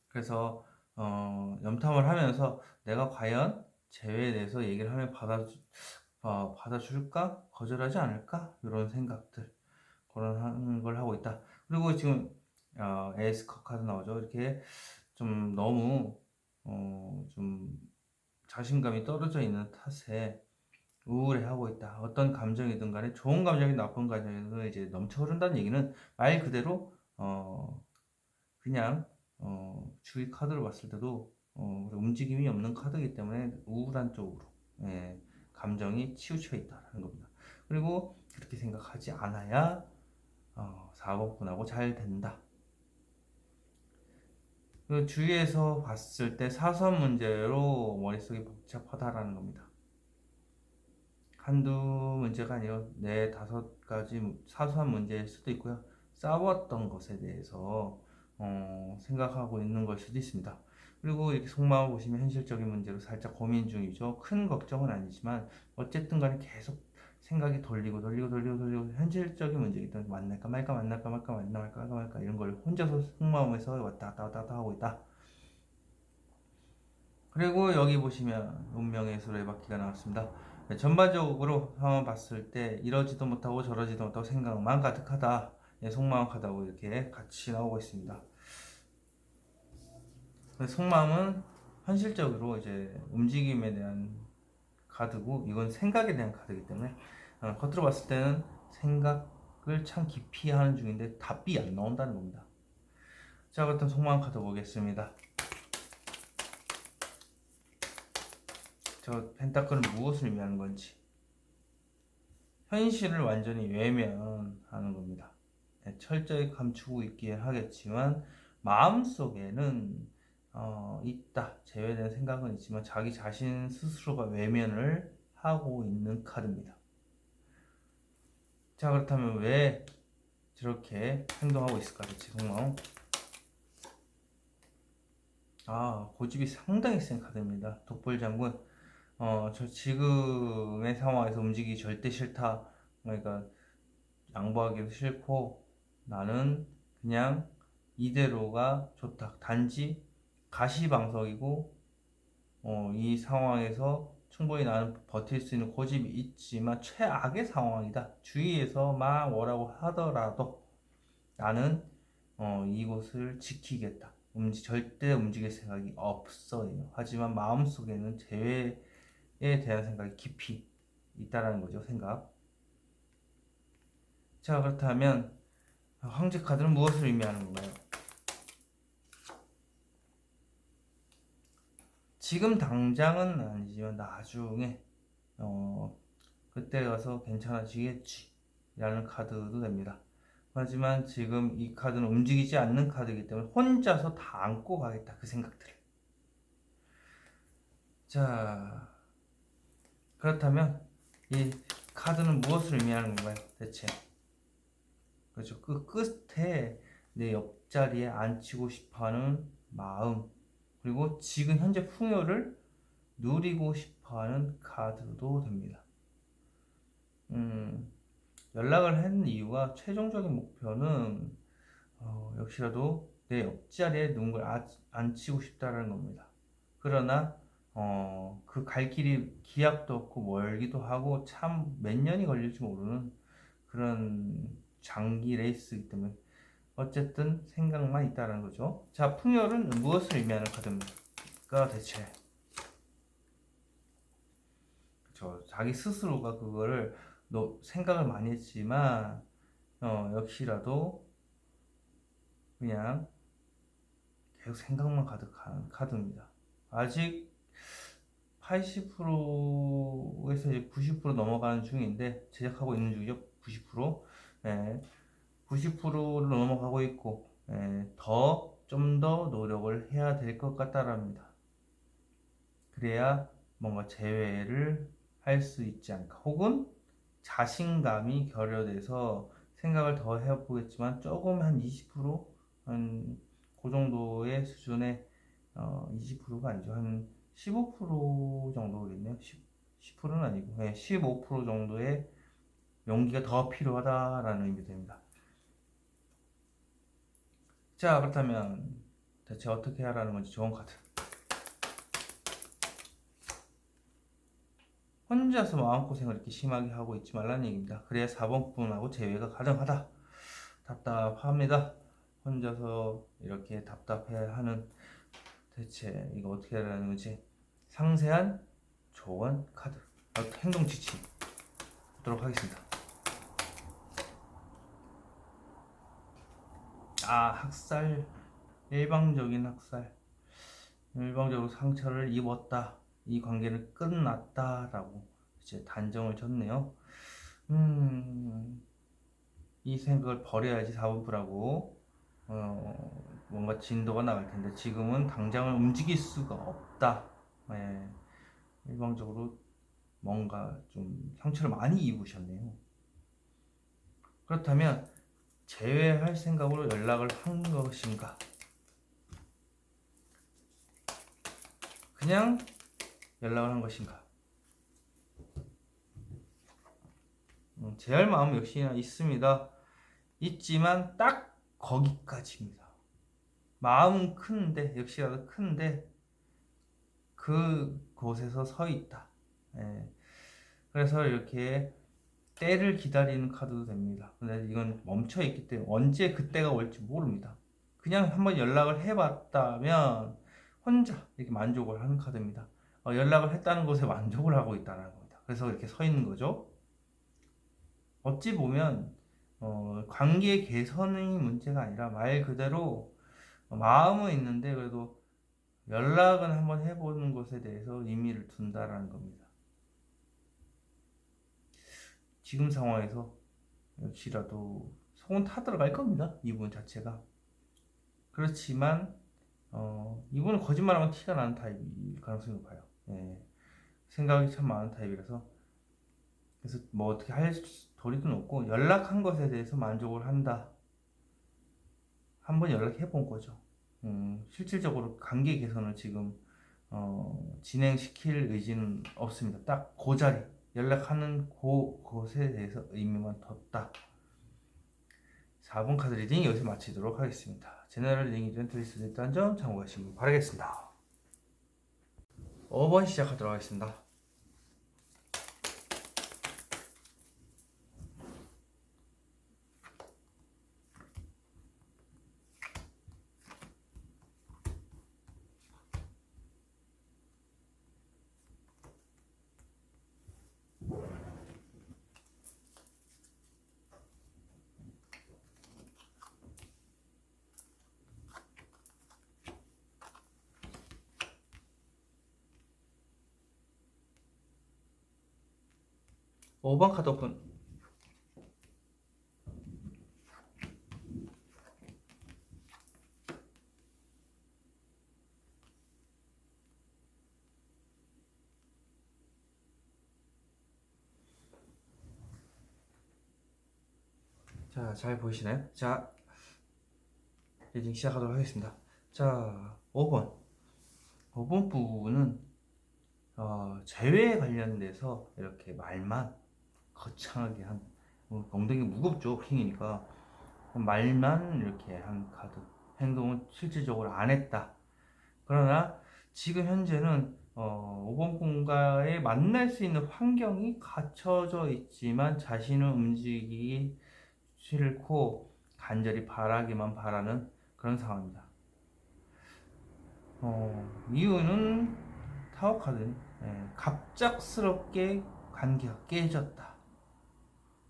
그래서 염탐을 하면서 내가 과연 제외에 대해서 얘기를 하면 받아줄까 거절하지 않을까 이런 생각들 그런 하는 걸 하고 있다. 그리고 지금 에이스 컵 카드 나오죠. 이렇게 좀 너무 좀 자신감이 떨어져 있는 탓에 우울해하고 있다. 어떤 감정이든 간에 좋은 감정이 나쁜 감정이든 이제 넘쳐 흐른다는 얘기는 말 그대로 그냥 주위 카드를 봤을 때도 움직임이 없는 카드이기 때문에 우울한 쪽으로 감정이 치우쳐 있다는 겁니다. 그리고 그렇게 생각하지 않아야 4번분하고 잘 된다. 그 주위에서 봤을 때 사선 문제로 머릿속이 복잡하다라는 겁니다. 한두 문제가 아니라 4-5가지 사소한 문제일 수도 있고요. 싸웠던 것에 대해서 생각하고 있는 걸 수도 있습니다. 그리고 이렇게 속마음을 보시면 현실적인 문제로 살짝 고민 중이죠. 큰 걱정은 아니지만 어쨌든 간에 계속 생각이 돌리고 현실적인 문제이기 때문에 만날까 말까 이런 걸 혼자서 속마음에서 왔다 갔다 하고 있다. 그리고 여기 보시면 운명의 수레 바퀴가 나왔습니다. 전반적으로 상황을 봤을 때 이러지도 못하고 저러지도 못하고 생각만 가득하다, 속마음하다고 이렇게 같이 나오고 있습니다. 속마음은 현실적으로 이제 움직임에 대한 카드고 이건 생각에 대한 카드이기 때문에 겉으로 봤을 때는 생각을 참 깊이 하는 중인데 답이 안 나온다는 겁니다. 자, 그렇다면 속마음 카드 보겠습니다. 저 펜타클은 무엇을 의미하는 건지, 현실을 완전히 외면하는 겁니다. 철저히 감추고 있긴 하겠지만 마음속에는 있다, 제외된 생각은 있지만 자기 자신 스스로가 외면을 하고 있는 카드입니다. 자, 그렇다면 왜 저렇게 행동하고 있을까? 대체 속마음. 고집이 상당히 센 카드입니다. 독불장군. 저 지금의 상황에서 움직이기 절대 싫다. 그러니까 양보하기도 싫고 나는 그냥 이대로가 좋다. 단지 가시방석이고 이 상황에서 충분히 나는 버틸 수 있는 고집이 있지만 최악의 상황이다. 주위에서 막 뭐라고 하더라도 나는 이곳을 지키겠다. 절대 움직일 생각이 없어요. 하지만 마음속에는 재회에 대한 생각이 깊이 있다라는 거죠. 생각. 자, 그렇다면 황제 카드는 무엇을 의미하는 건가요? 지금 당장은 아니지만 나중에 그때 가서 괜찮아지겠지 라는 카드도 됩니다. 하지만 지금 이 카드는 움직이지 않는 카드이기 때문에 혼자서 다 안고 가겠다, 그 생각들을. 자, 그렇다면 이 카드는 무엇을 의미하는 건가요? 대체. 그렇죠. 그 끝에 내 옆자리에 앉히고 싶어하는 마음, 그리고 지금 현재 풍요를 누리고 싶어하는 카드도 됩니다. 연락을 한 이유가 최종적인 목표는 역시라도 내 옆자리에 누군가를 앉히고 싶다는 겁니다. 그러나 그 갈 길이 기약도 없고 멀기도 하고 참 몇 년이 걸릴지 모르는 그런 장기 레이스이기 때문에 어쨌든 생각만 있다는 거죠. 자, 풍요는 무엇을 의미하는 카드입니까 대체? 그렇죠. 자기 스스로가 그거를 생각을 많이 했지만 역시라도 그냥 계속 생각만 가득한 카드입니다. 아직 80%에서 90% 넘어가는 중인데 제작하고 있는 중이죠. 90%. 예, 90%를 넘어가고 있고 좀 더 노력을 해야 될 것 같다랍니다. 그래야 뭔가 재회를 할 수 있지 않을까. 혹은 자신감이 결여돼서 생각을 더 해보겠지만 조금 한 20%, 한 그 정도의 수준의 20%가 아니죠. 한 15% 정도겠네요. 10%는 아니고 15% 정도의 용기가 더 필요하다라는 의미 됩니다. 자, 그렇다면 대체 어떻게 하라는 건지 좋은 카드. 혼자서 마음고생을 이렇게 심하게 하고 있지 말라는 얘기입니다. 그래야 4번 부분하고 제외가 가능하다. 답답합니다. 혼자서 이렇게 답답해하는 대체 이거 어떻게 하라는 건지 상세한 조언 카드, 행동 지침 보도록 하겠습니다. 학살, 일방적인 학살, 일방적으로 상처를 입었다. 이 관계는 끝났다라고 이제 단정을 졌네요. 이 생각을 버려야지 4분부라고 뭔가 진도가 나갈 텐데 지금은 당장을 움직일 수가 없다. 예, 일방적으로 뭔가 좀 상처를 많이 입으셨네요. 그렇다면 재회할 생각으로 연락을 한 것인가? 그냥 연락을 한 것인가? 재할 마음 역시나 있습니다. 있지만 딱 거기까지입니다. 마음은 큰데 역시라도 큰데 그곳에서 서 있다. 예. 그래서 이렇게 때를 기다리는 카드도 됩니다. 근데 이건 멈춰 있기 때문에 언제 그때가 올지 모릅니다. 그냥 한번 연락을 해봤다면 혼자 이렇게 만족을 하는 카드입니다. 연락을 했다는 것에 만족을 하고 있다는 겁니다. 그래서 이렇게 서 있는 거죠. 어찌 보면 관계 개선이 문제가 아니라 말 그대로 마음은 있는데 그래도 연락은 한번 해보는 것에 대해서 의미를 둔다라는 겁니다. 지금 상황에서 역시라도 속은 타들어갈 겁니다. 이분 자체가. 그렇지만 이분은 거짓말하면 티가 나는 타입일 가능성이 높아요. 예. 생각이 참 많은 타입이라서 그래서 뭐 어떻게 할 도리도 없고 연락한 것에 대해서 만족을 한다. 한번 연락해 본 거죠. 실질적으로 관계 개선을 지금 진행시킬 의지는 없습니다. 딱 그 자리 연락하는 곳에 대해서 의미만 뒀다. 4번 카드 리딩 여기서 마치도록 하겠습니다. 제너럴 리딩 이벤트 됐다는 점 참고하시기 바라겠습니다. 5번 시작하도록 하겠습니다. 오 번 카드 오픈. 자, 잘 보이시나요? 자, 리딩 시작하도록 하겠습니다. 자, 5번. 5번 부분은 재회에 관련돼서 이렇게 말만 거창하게 한, 엉덩이 무겁죠, 킹이니까. 말만 이렇게 한 카드. 행동은 실질적으로 안 했다. 그러나 지금 현재는 5번 분과의 만날 수 있는 환경이 갖춰져 있지만 자신은 움직이기 싫고 간절히 바라기만 바라는 그런 상황입니다. 이유는 타워 카드, 갑작스럽게 관계가 깨졌다.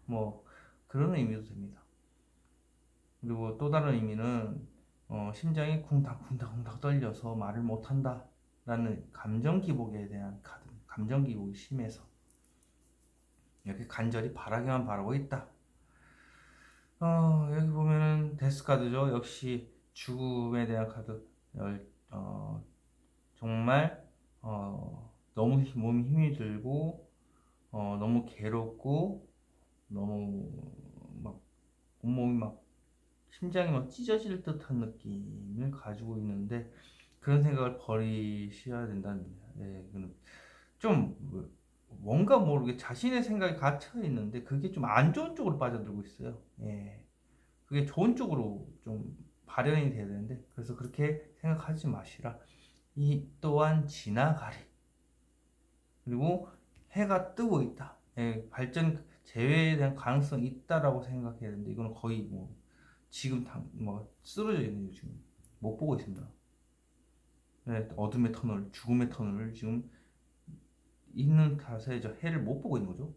뭐 그런 의미도 됩니다. 그리고 또 다른 의미는 심장이 쿵닥쿵닥쿵닥 떨려서 말을 못한다 라는 감정 기복에 대한 카드. 감정 기복이 심해서 이렇게 간절히 바라기만 바라고 있다. 여기 보면은 데스 카드죠. 역시 죽음에 대한 카드. 정말 너무 몸이 힘이 들고 너무 괴롭고 너무 막 온몸이 막 심장이 막 찢어질 듯한 느낌을 가지고 있는데 그런 생각을 버리셔야 된다는 얘기예요. 좀 뭔가 모르게 자신의 생각이 갇혀 있는데 그게 좀 안 좋은 쪽으로 빠져들고 있어요. 그게 좋은 쪽으로 좀 발현이 돼야 되는데 그래서 그렇게 생각하지 마시라. 이 또한 지나가리. 그리고 해가 뜨고 있다. 발전 재회에 대한 가능성이 있다라고 생각해야 되는데 이거는 거의 뭐 지금 뭐 쓰러져 있는 지금 못 보고 있습니다. 어둠의 터널, 죽음의 터널을 지금 있는 탓에 저 해를 못 보고 있는 거죠.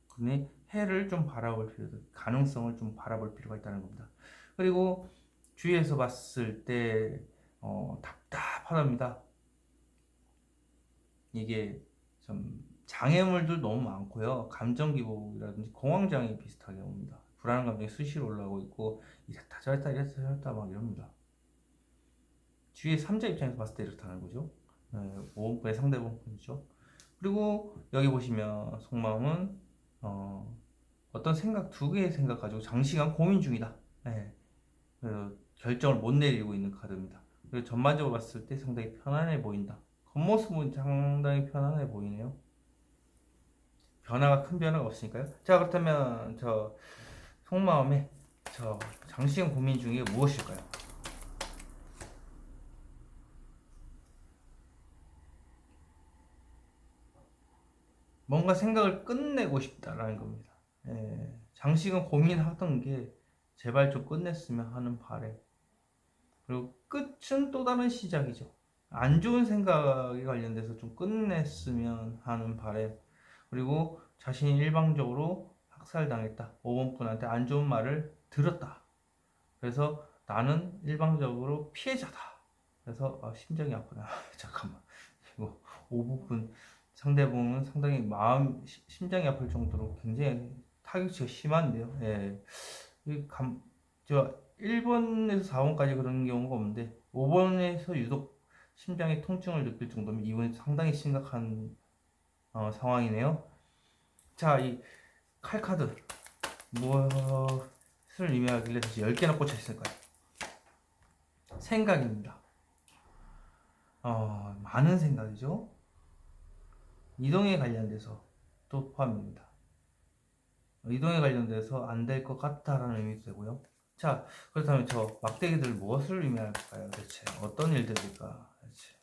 그러니 해를 좀 바라볼 필요도, 가능성을 좀 바라볼 필요가 있다는 겁니다. 그리고 주위에서 봤을 때 답답하답니다. 이게 좀 장애물들 너무 많고요. 감정 기복이라든지 공황 장애 비슷하게 옵니다. 불안한 감정이 수시로 올라오고 있고 이랬다 저랬다 이랬다 저랬다 막 이럽니다. 주위에 3자 입장에서 봤을 때 이렇다는 거죠. 5번의 상대방이죠. 그리고 여기 보시면 속마음은 어떤 생각 두 개의 생각 가지고 장시간 고민 중이다. 결정을 못 내리고 있는 카드입니다. 그리고 전반적으로 봤을 때 상당히 편안해 보인다. 겉모습은 상당히 편안해 보이네요. 큰 변화가 없으니까요. 자, 그렇다면 저 속마음에 저 장시간 고민 중에 무엇일까요? 뭔가 생각을 끝내고 싶다라는 겁니다. 장시간 고민하던 게 제발 좀 끝냈으면 하는 바람. 그리고 끝은 또 다른 시작이죠. 안 좋은 생각에 관련돼서 좀 끝냈으면 하는 바람. 그리고 자신이 일방적으로 학살당했다. 5번 분한테 안 좋은 말을 들었다. 그래서 나는 일방적으로 피해자다. 그래서 심장이 아프다. 잠깐만. 이거 5분 상대방은 상당히 심장이 아플 정도로 굉장히 타격치가 심한데요. 저 1번에서 4번까지 그런 경우가 없는데 5번에서 유독 심장의 통증을 느낄 정도면 이번에 상당히 심각한 상황이네요. 자, 이 칼카드 무엇을 의미하길래 다시 10개나 꽂혀 있을까요? 생각입니다. 많은 생각이죠. 이동에 관련돼서 또 포함입니다. 이동에 관련돼서 안 될 것 같다라는 의미도 되고요. 자, 그렇다면 저 막대기들 무엇을 의미할까요? 대체 어떤 일들일까? 대체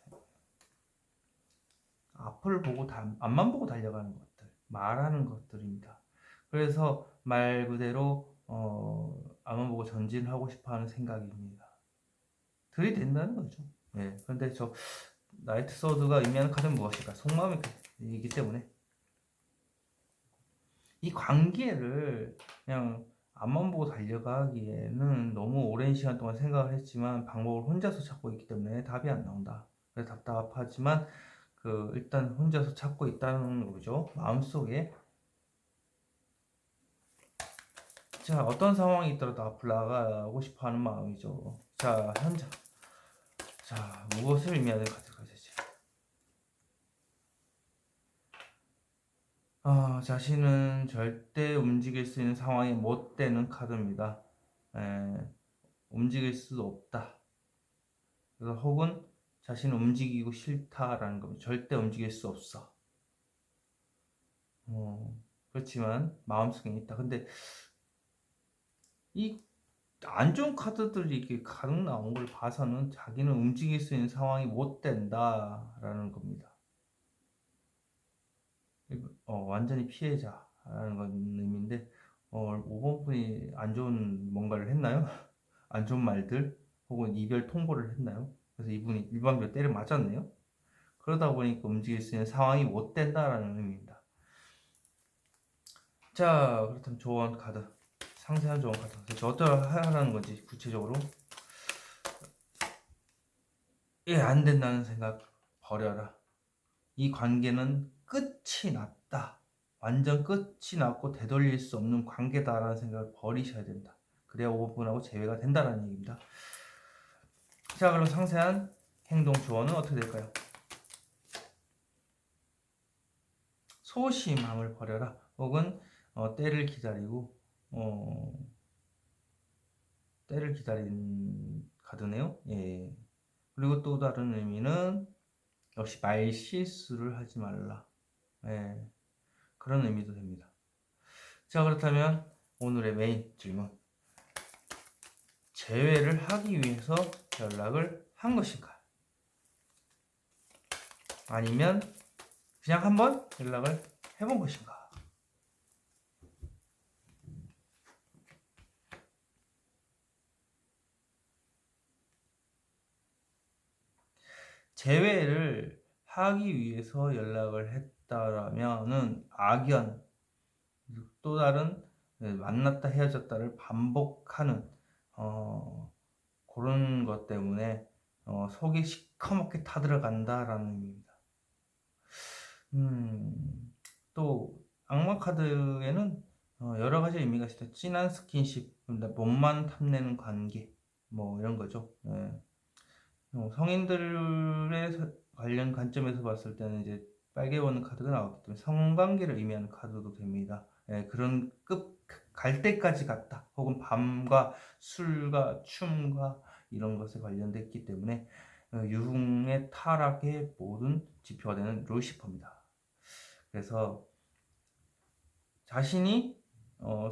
앞을 보고 앞만 보고 달려가는 것들, 말하는 것들입니다. 그래서 말 그대로 앞만 보고 전진하고 싶어하는 생각입니다. 들이댄다는 거죠. 그런데 저 나이트 소드가 의미하는 카드는 무엇일까? 속마음이기 때문에 이 관계를 그냥 앞만 보고 달려가기에는 너무 오랜 시간 동안 생각을 했지만 방법을 혼자서 찾고 있기 때문에 답이 안 나온다. 그래서 답답하지만 일단 혼자서 찾고 있다는 거죠. 마음속에. 자, 어떤 상황이 있더라도 앞으로 나가고 싶어 하는 마음이죠. 자, 현재. 자, 무엇을 의미하는 카드가 되지? 자신은 절대 움직일 수 있는 상황이 못 되는 카드입니다. 움직일 수 없다. 그래서 혹은 자신은 움직이고 싫다라는 겁니다. 절대 움직일 수 없어. 그렇지만 마음속에 있다. 근데 이 안 좋은 카드들이 이렇게 가득 나온 걸 봐서는 자기는 움직일 수 있는 상황이 못 된다라는 겁니다. 완전히 피해자라는 건 의미인데 5번 분이 안 좋은 뭔가를 했나요? 안 좋은 말들 혹은 이별 통보를 했나요? 그래서 이분이 일방적으로 때려 맞았네요. 그러다 보니까 움직일 수 있는 상황이 못 된다라는 의미입니다. 자, 그렇다면 조언 카드, 상세한 조언 카드. 대체 어떻게 하라는 건지 구체적으로. 안 된다는 생각 버려라. 이 관계는 끝이 났다. 완전 끝이 났고 되돌릴 수 없는 관계다라는 생각을 버리셔야 된다. 그래야 5번하고 제외가 된다는 얘기입니다. 자, 그럼 상세한 행동 조언은 어떻게 될까요? 소심함을 버려라. 혹은 때를 기다리고 때를 기다린 카드네요. 예. 그리고 또 다른 의미는 역시 말 실수를 하지 말라. 예. 그런 의미도 됩니다. 자, 그렇다면 오늘의 메인 질문. 재회를 하기 위해서 연락을 한 것인가? 아니면 그냥 한번 연락을 해본 것인가? 재회를 하기 위해서 연락을 했다라면은 악연, 또 다른 만났다 헤어졌다를 반복하는 그런 것 때문에 속이 시커멓게 타들어간다라는 의미입니다. 또 악마 카드에는 여러 가지 의미가 있어요. 진한 스킨십, 몸만 탐내는 관계, 뭐 이런 거죠. 성인들의 관련 관점에서 봤을 때는 이제 빨개 보는 카드가 나왔기 때문에 성관계를 의미하는 카드도 됩니다. 그런 급 갈 때까지 갔다. 혹은 밤과 술과 춤과 이런 것에 관련됐기 때문에 유흥의 타락의 모든 지표가 되는 루시퍼입니다. 그래서 자신이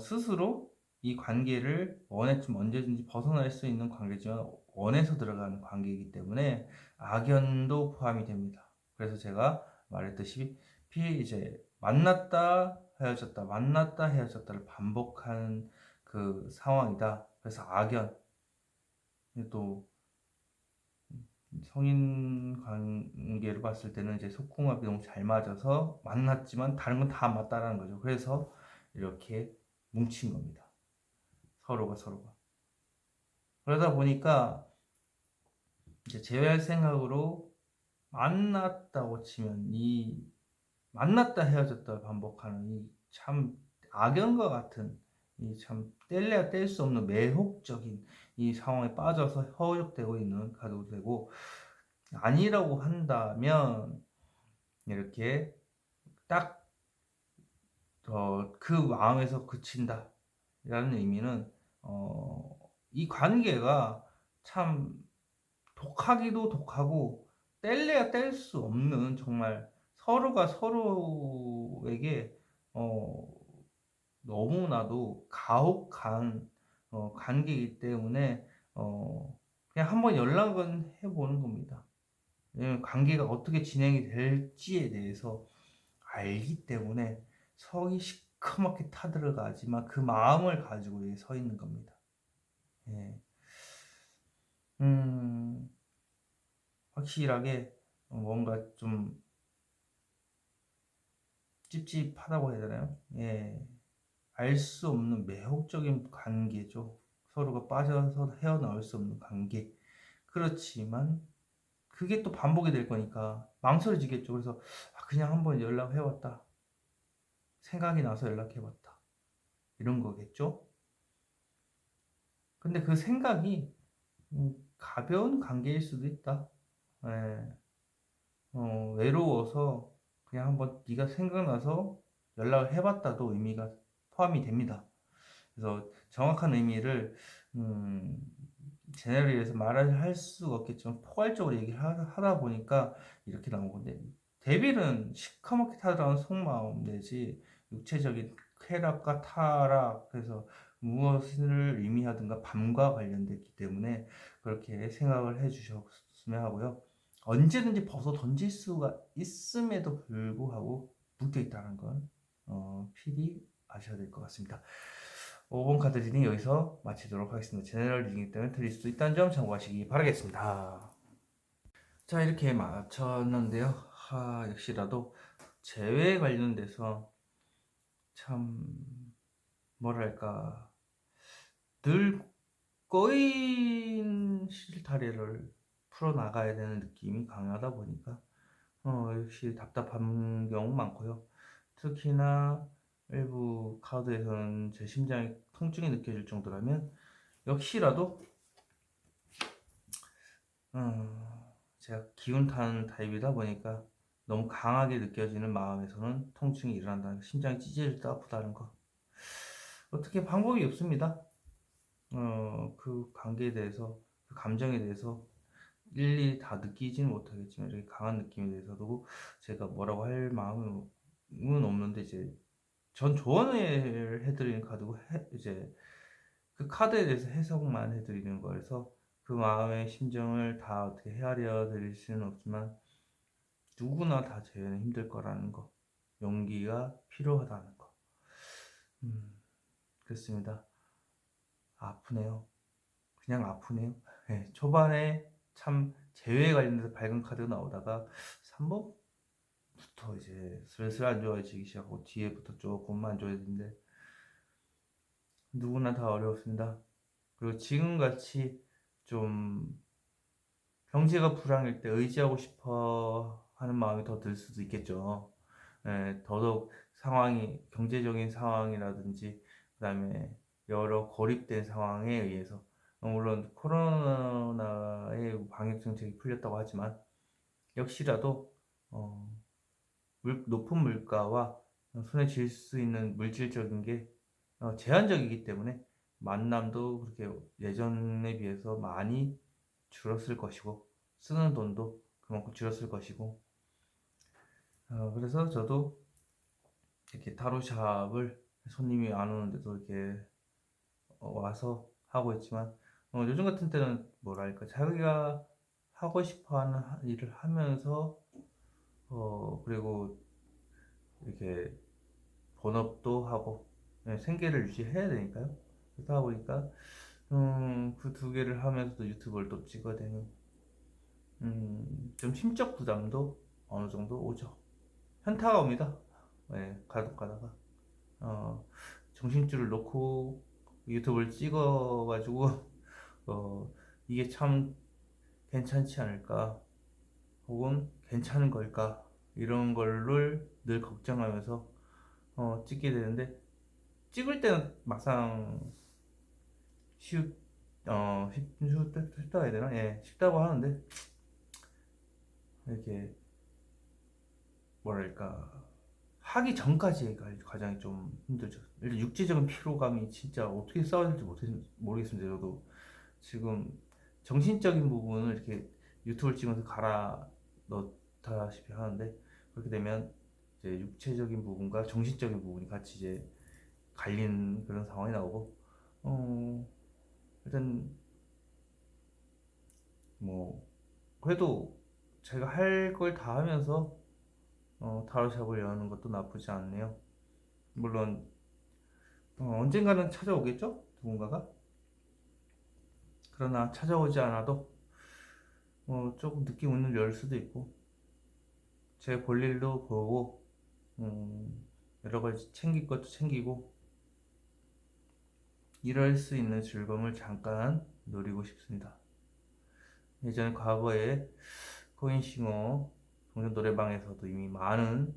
스스로 이 관계를 원했지만 언제든지 벗어날 수 있는 관계지만 원해서 들어가는 관계이기 때문에 악연도 포함이 됩니다. 그래서 제가 말했듯이 이제 만났다 헤어졌다 만났다 헤어졌다를 반복하는 그 상황이다. 그래서 악연, 또 성인 관계로 봤을 때는 이제 속궁합이 너무 잘 맞아서 만났지만 다른 건 다 안 맞다라는 거죠. 그래서 이렇게 뭉친 겁니다. 서로가. 그러다 보니까 이제 재회할 생각으로 만났다고 치면 이 만났다 헤어졌다 반복하는 이 참 악연과 같은 이 참 뗄래야 뗄 수 없는 매혹적인 이 상황에 빠져서 허우적대고 있는 카드도 되고, 아니라고 한다면 이렇게 딱 그 마음에서 그친다 라는 의미는 이 관계가 참 독하기도 독하고 뗄래야 뗄 수 없는, 정말 서로가 서로에게 어, 너무나도 가혹한 관계이기 때문에 그냥 한번 연락은 해보는 겁니다. 왜냐면 관계가 어떻게 진행이 될지에 대해서 알기 때문에 성이 시커멓게 타들어가지만 그 마음을 가지고 여기 서 있는 겁니다. 예. 음, 확실하게 뭔가 좀 찝찝하다고 해야 되나요? 예. 알 수 없는 매혹적인 관계죠. 서로가 빠져서 헤어나올 수 없는 관계. 그렇지만 그게 또 반복이 될 거니까 망설여지겠죠. 그래서 그냥 한번 연락해봤다. 생각이 나서 연락해봤다. 이런 거겠죠. 근데 그 생각이 가벼운 관계일 수도 있다. 예. 외로워서 그냥 한번 네가 생각나서 연락을 해봤다도 의미가 포함이 됩니다. 그래서 정확한 의미를 제너럴에서 말을 할 수가 없겠지만 포괄적으로 얘기를 하다 보니까 이렇게 나온 건데, 데빌은 시커멓게 타들어간 속마음 내지 육체적인 쾌락과 타락, 그래서 무엇을 의미하든가 밤과 관련됐기 때문에 그렇게 생각을 해주셨으면 하고요. 언제든지 벗어 던질 수가 있음에도 불구하고 묶여 있다는 건 필히 아셔야 될 것 같습니다. 5번 카드 리딩 여기서 마치도록 하겠습니다. 제너럴 리딩이기 때문에 틀릴 수도 있다는 점 참고하시기 바라겠습니다. 자, 이렇게 마쳤는데요. 역시라도 재회에 관련돼서 참 뭐랄까, 늘 꼬인 실타래를 풀어나가야 되는 느낌이 강하다 보니까 역시 답답한 경우 많고요. 특히나 일부 카드에서는 제 심장이 통증이 느껴질 정도라면, 역시라도 제가 기운 타는 타입이다 보니까 너무 강하게 느껴지는 마음에서는 통증이 일어난다는 거, 심장이 찢어질 때 아프다는 거, 어떻게 방법이 없습니다. 그 관계에 대해서, 그 감정에 대해서 일일이 다 느끼지는 못하겠지만 이렇게 강한 느낌에 대해서도 제가 뭐라고 할 마음은 없는데, 이제 전 조언을 해드리는 카드고, 이제 그 카드에 대해서 해석만 해드리는 거여서 그 마음의 심정을 다 어떻게 헤아려 드릴 수는 없지만, 누구나 다 재회는 힘들 거라는 거, 용기가 필요하다는 거. 그렇습니다. 아프네요. 그냥 아프네요. 네, 초반에 참 재회에 관련해서 밝은 카드가 나오다가 3번부터 이제 슬슬 안 좋아지기 시작하고 뒤에부터 조금만 안 좋아지는데, 누구나 다 어려웠습니다. 그리고 지금같이 좀 경제가 불황일 때 의지하고 싶어 하는 마음이 더 들 수도 있겠죠. 더더욱 상황이, 경제적인 상황이라든지 그다음에 여러 고립된 상황에 의해서, 물론 코로나의 방역 정책이 풀렸다고 하지만 역시라도 높은 물가와 손에 쥘 수 있는 물질적인 게 제한적이기 때문에 만남도 그렇게 예전에 비해서 많이 줄었을 것이고, 쓰는 돈도 그만큼 줄었을 것이고, 그래서 저도 이렇게 타로샵을 손님이 안 오는데도 이렇게 와서 하고 있지만, 요즘 같은 때는 뭐랄까, 자기가 하고 싶어하는 일을 하면서 그리고 이렇게 본업도 하고, 생계를 유지해야 되니까요. 그러다 보니까 그 두 개를 하면서도 유튜브를 또 찍어야 되니 좀 심적 부담도 어느 정도 오죠. 현타가 옵니다. 가득 가다가 정신줄을 놓고 유튜브를 찍어가지고 이게 참 괜찮지 않을까, 혹은 괜찮은 걸까, 이런 거를 늘 걱정하면서 찍게 되는데, 찍을 때는 막상 쉽다고 해야 되나? 예, 쉽다고 하는데 이렇게 뭐랄까, 하기 전까지의 과정이 좀 힘들죠. 일단 육체적인 피로감이 진짜 어떻게 싸워야 될지 모르겠습니다. 저도 지금 정신적인 부분을 이렇게 유튜브를 찍으면서 갈아 넣다시피 하는데, 그렇게 되면 이제 육체적인 부분과 정신적인 부분이 같이 이제 갈리는 그런 상황이 나오고, 일단 뭐 그래도 제가 할 걸 다 하면서 타로샵을 여는 것도 나쁘지 않네요. 물론 언젠가는 찾아오겠죠? 누군가가. 그러나 찾아오지 않아도 조금 늦게 문을 열 수도 있고, 제 볼 일도 보고, 여러 가지 챙길 것도 챙기고, 이럴 수 있는 즐거움을 잠깐 누리고 싶습니다. 예전에 과거에 코인싱어 동전 노래방에서도 이미 많은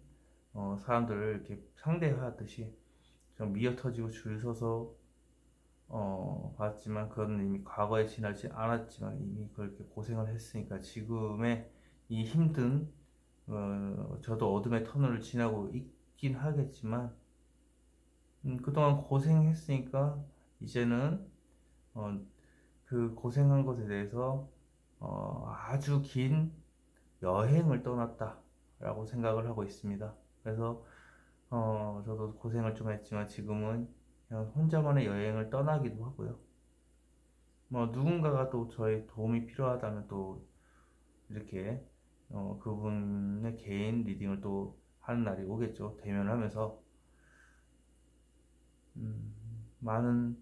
사람들을 이렇게 상대하듯이 좀 미어 터지고 줄 서서 봤지만, 그건 이미 과거에 지나지 않았지만 이미 그렇게 고생을 했으니까 지금의 이 힘든, 저도 어둠의 터널을 지나고 있긴 하겠지만 그동안 고생했으니까 이제는 그 고생한 것에 대해서 아주 긴 여행을 떠났다라고 생각을 하고 있습니다. 그래서 저도 고생을 좀 했지만 지금은 그냥 혼자만의 여행을 떠나기도 하고요. 뭐 누군가가 또 저의 도움이 필요하다면 또 이렇게 그분의 개인 리딩을 또 하는 날이 오겠죠. 대면하면서 많은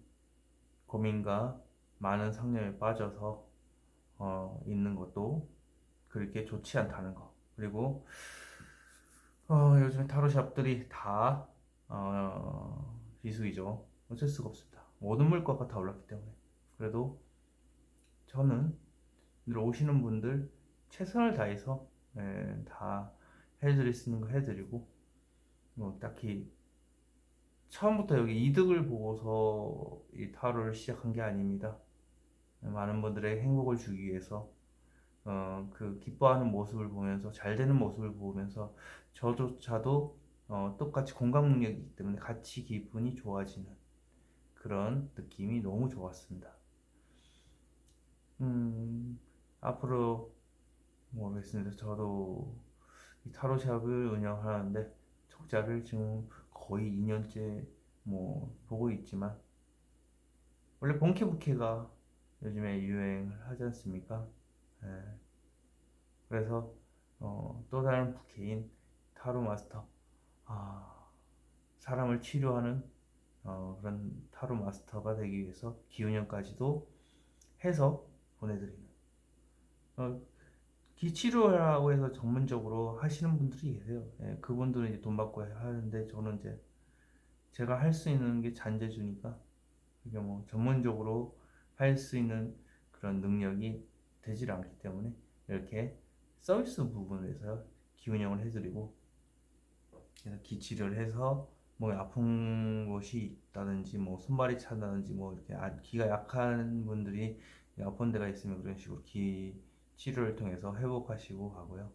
고민과 많은 상념에 빠져서 있는 것도 그렇게 좋지 않다는 거. 그리고 요즘에 타로샵들이 다 비수기죠. 어쩔 수가 없습니다. 모든 물가가 다 올랐기 때문에. 그래도 저는 늘 오시는 분들 최선을 다해서 다 해드릴 수 있는 거 해드리고 뭐 딱히 처음부터 여기 이득을 보고서 이 타로를 시작한 게 아닙니다. 많은 분들의 행복을 주기 위해서 그 기뻐하는 모습을 보면서 잘 되는 모습을 보면서 저조차도 똑같이 공감 능력이 있기 때문에 같이 기분이 좋아지는 그런 느낌이 너무 좋았습니다. 앞으로 모르겠습니다. 저도 이 타로샵을 운영하는데 적자를 지금 거의 2년째 뭐 보고 있지만 원래 본캐부캐가 요즘에 유행을 하지 않습니까? 예. 그래서 또 다른 부캐인 타로 마스터, 사람을 치료하는 그런 타로 마스터가 되기 위해서 기운형까지도 해서 보내드리는 기치료라고 해서 전문적으로 하시는 분들이 계세요. 예, 그분들은 이제 돈 받고 하는데 저는 이제 제가 할 수 있는 게 잔재주니까 이게 뭐 전문적으로 할 수 있는 그런 능력이 되질 않기 때문에 이렇게 서비스 부분에서 기운형을 해드리고 그래서 기치료를 해서 뭐 아픈 곳이 있다든지 뭐 손발이 찬다든지 뭐 이렇게 기가 약한 분들이 아픈 데가 있으면 그런 식으로 기 치료를 통해서 회복하시고 하고요.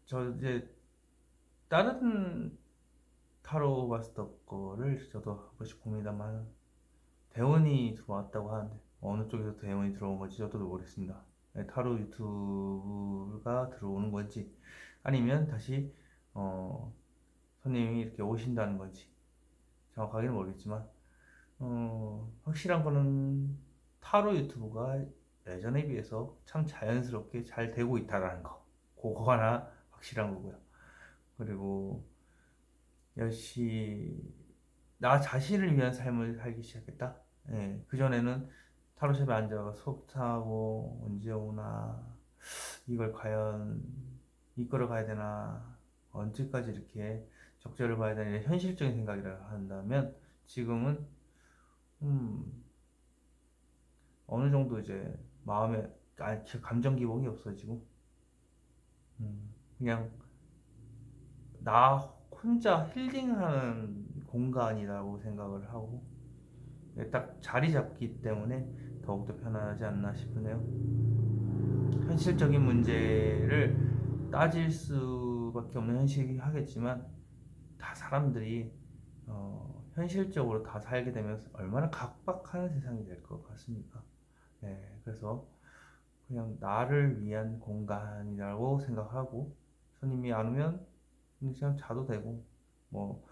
저 이제 다른 타로 마스터 거를 저도 한 번씩 봅니다만 대원이 들어왔다고 하는데 어느 쪽에서 대원이 들어온 건지 저도 모르겠습니다. 타로 유튜브가 들어오는 건지 아니면 다시 손님이 이렇게 오신다는 건지 정확하게는 모르겠지만 확실한 거는 타로 유튜브가 예전에 비해서 참 자연스럽게 잘 되고 있다라는 거 그거 하나 확실한 거고요. 그리고 역시 나 자신을 위한 삶을 살기 시작했다. 예, 그전에는 타로샵에 앉아서 속상하고 언제 오나 이걸 과연 이끌어 가야 되나 언제까지 이렇게 적절을 봐야 되나 현실적인 생각이라 한다면 지금은 어느 정도 이제 마음에 감정 기복이 없어지고 그냥 나 혼자 힐링하는 공간이라고 생각을 하고 딱 자리 잡기 때문에 더욱더 편하지 않나 싶으네요. 현실적인 문제를 따질 수밖에 없는 현실이 하겠지만 다 사람들이 현실적으로 다 살게 되면 얼마나 각박한 세상이 될 것 같습니까? 네, 그래서 그냥 나를 위한 공간이라고 생각하고 손님이 안 오면 그냥 자도 되고 뭐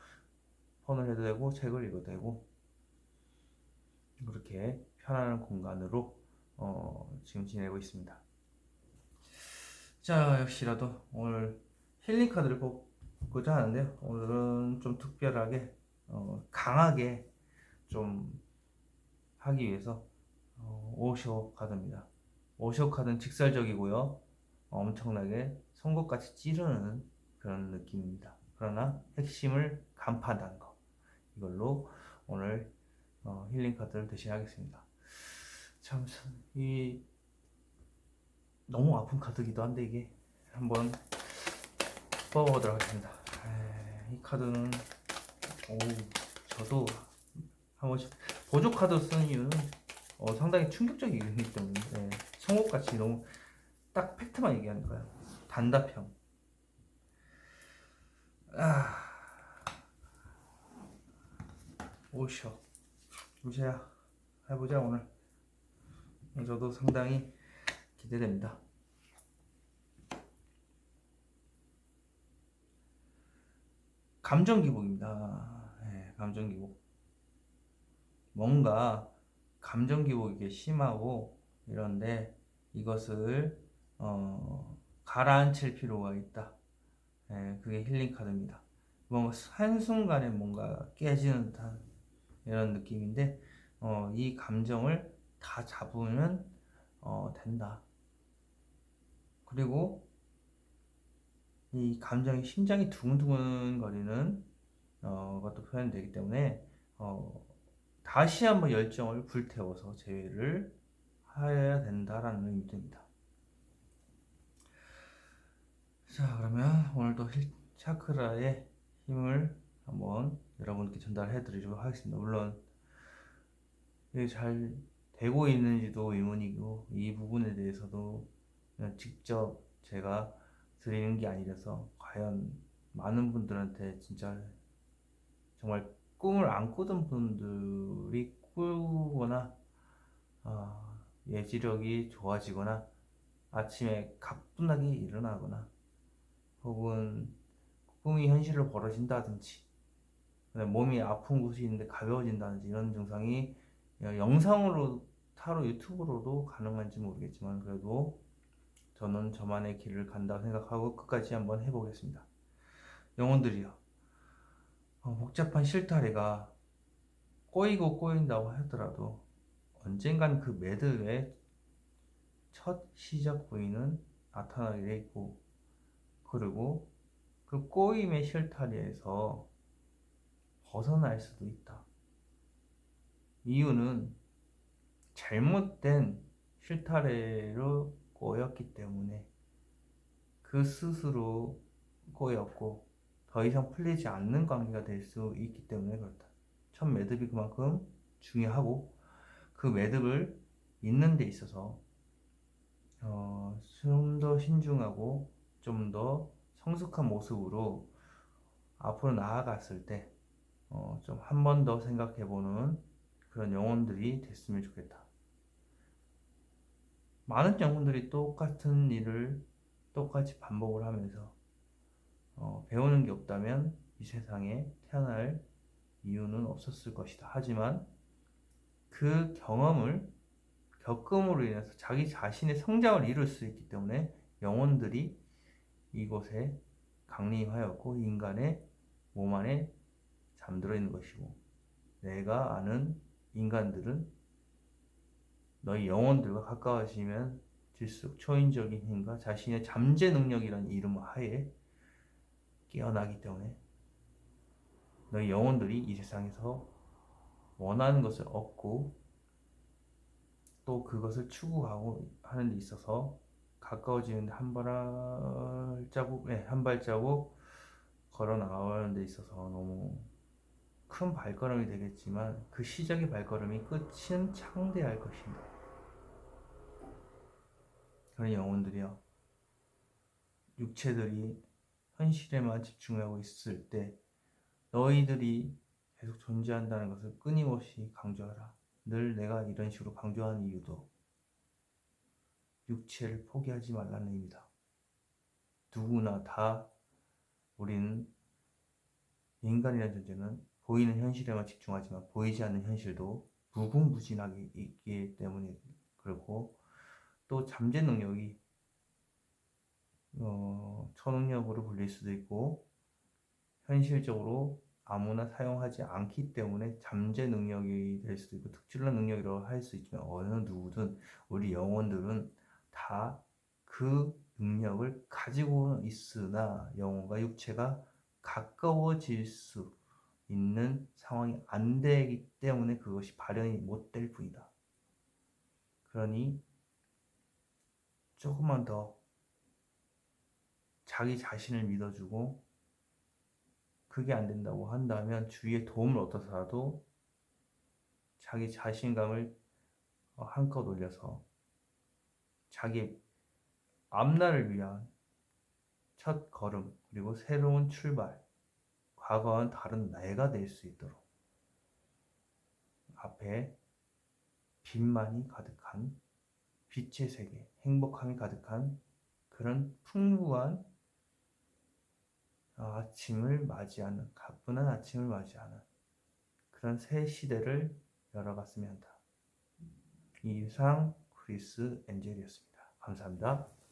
폰을 해도 되고 책을 읽어도 되고 그렇게 편안한 공간으로 지금 지내고 있습니다. 자, 역시라도 오늘 힐링 카드를 뽑고자 하는데요. 오늘은 좀 특별하게 강하게 좀 하기 위해서 오쇼 카드입니다. 오쇼 카드는 직설적이고요. 엄청나게 송곳같이 찌르는 그런 느낌입니다. 그러나 핵심을 간파한다는 거 이걸로 오늘 힐링 카드를 대신하겠습니다. 참, 너무 아픈 카드기도 한데 이게 한번 뽑아보도록 하겠습니다. 이 카드는 저도 한 번씩 보조 카드 쓰는 이유는 상당히 충격적이기 때문에 송곳같이 너무 딱 팩트만 얘기하니까요. 단답형. 오셔. 우셔야 해보자 오늘. 저도 상당히 기대됩니다. 감정 기복입니다. 네, 감정 기복. 뭔가 감정 기복이 심하고 이런데 이것을 가라앉힐 필요가 있다. 네, 그게 힐링 카드입니다. 뭔가 한순간에 뭔가 깨지는 듯한 이런 느낌인데 이 감정을 다 잡으면 된다. 그리고 이 감정이 심장이 두근두근 거리는 것도 표현되기 때문에 다시 한번 열정을 불태워서 제외를 해야 된다라는 의미입니다. 자, 그러면 오늘도 차크라의 힘을 한번 여러분께 전달해 드리도록 하겠습니다. 물론 이게 잘 되고 있는지도 의문이고 이 부분에 대해서도 그냥 직접 제가 드리는 게 아니라서 과연 많은 분들한테 진짜 정말 꿈을 안 꾸던 분들이 꾸거나 예지력이 좋아지거나 아침에 가뿐하게 일어나거나 혹은 꿈이 현실로 벌어진다든지 몸이 아픈 곳이 있는데 가벼워진다든지 이런 증상이 영상으로 타로 유튜브로도 가능한지 모르겠지만 그래도 저는 저만의 길을 간다고 생각하고 끝까지 한번 해보겠습니다. 영혼들이요. 복잡한 실타래가 꼬이고 꼬인다고 하더라도 언젠간 그 매듭의 첫 시작 부위는 나타나게 돼 있고 그리고 그 꼬임의 실타래에서 벗어날 수도 있다. 이유는 잘못된 실타래로 꼬였기 때문에 그 스스로 꼬였고 더 이상 풀리지 않는 관계가 될 수 있기 때문에 그렇다. 첫 매듭이 그만큼 중요하고 그 매듭을 잇는 데 있어서 좀 더 신중하고 좀 더 성숙한 모습으로 앞으로 나아갔을 때 좀 한 번 더 생각해보는 그런 영혼들이 됐으면 좋겠다. 많은 영혼들이 똑같은 일을 똑같이 반복을 하면서 배우는 게 없다면 이 세상에 태어날 이유는 없었을 것이다. 하지만 그 경험을 겪음으로 인해서 자기 자신의 성장을 이룰 수 있기 때문에 영혼들이 이곳에 강림하였고 인간의 몸 안에 잠들어 있는 것이고 내가 아는 인간들은 너희 영혼들과 가까워지면 질수록 초인적인 힘과 자신의 잠재 능력이라는 이름 하에 깨어나기 때문에 너희 영혼들이 이 세상에서 원하는 것을 얻고 또 그것을 추구하고 하는 데 있어서 가까워지는 한 발자국, 한 발자국 걸어 나가는 데 있어서 너무 큰 발걸음이 되겠지만 그 시작의 발걸음이 끝은 창대할 것입니다. 그런 영혼들이요. 육체들이 현실에만 집중하고 있을 때 너희들이 계속 존재한다는 것을 끊임없이 강조하라. 늘 내가 이런 식으로 강조하는 이유도 육체를 포기하지 말라는 의미다. 누구나 다 우리는 인간이라는 존재는 보이는 현실에만 집중하지만 보이지 않는 현실도 무궁무진하게 있기 때문에 그렇고 또 잠재 능력이 초능력으로 불릴 수도 있고 현실적으로 아무나 사용하지 않기 때문에 잠재 능력이 될 수도 있고 특출난 능력이라고 할 수 있지만 어느 누구든 우리 영혼들은 다 그 능력을 가지고 있으나 영혼과 육체가 가까워질 수 있는 상황이 안 되기 때문에 그것이 발현이 못 될 뿐이다. 그러니 조금만 더 자기 자신을 믿어주고 그게 안 된다고 한다면 주위의 도움을 얻어서라도 자기 자신감을 한껏 올려서 자기 앞날을 위한 첫 걸음 그리고 새로운 출발 과거와는 다른 내가 될 수 있도록 앞에 빛만이 가득한 빛의 세계, 행복함이 가득한 그런 풍부한 아침을 맞이하는, 가뿐한 아침을 맞이하는 그런 새 시대를 열어갔으면 한다. 이상 크리스 엔젤이었습니다. 감사합니다.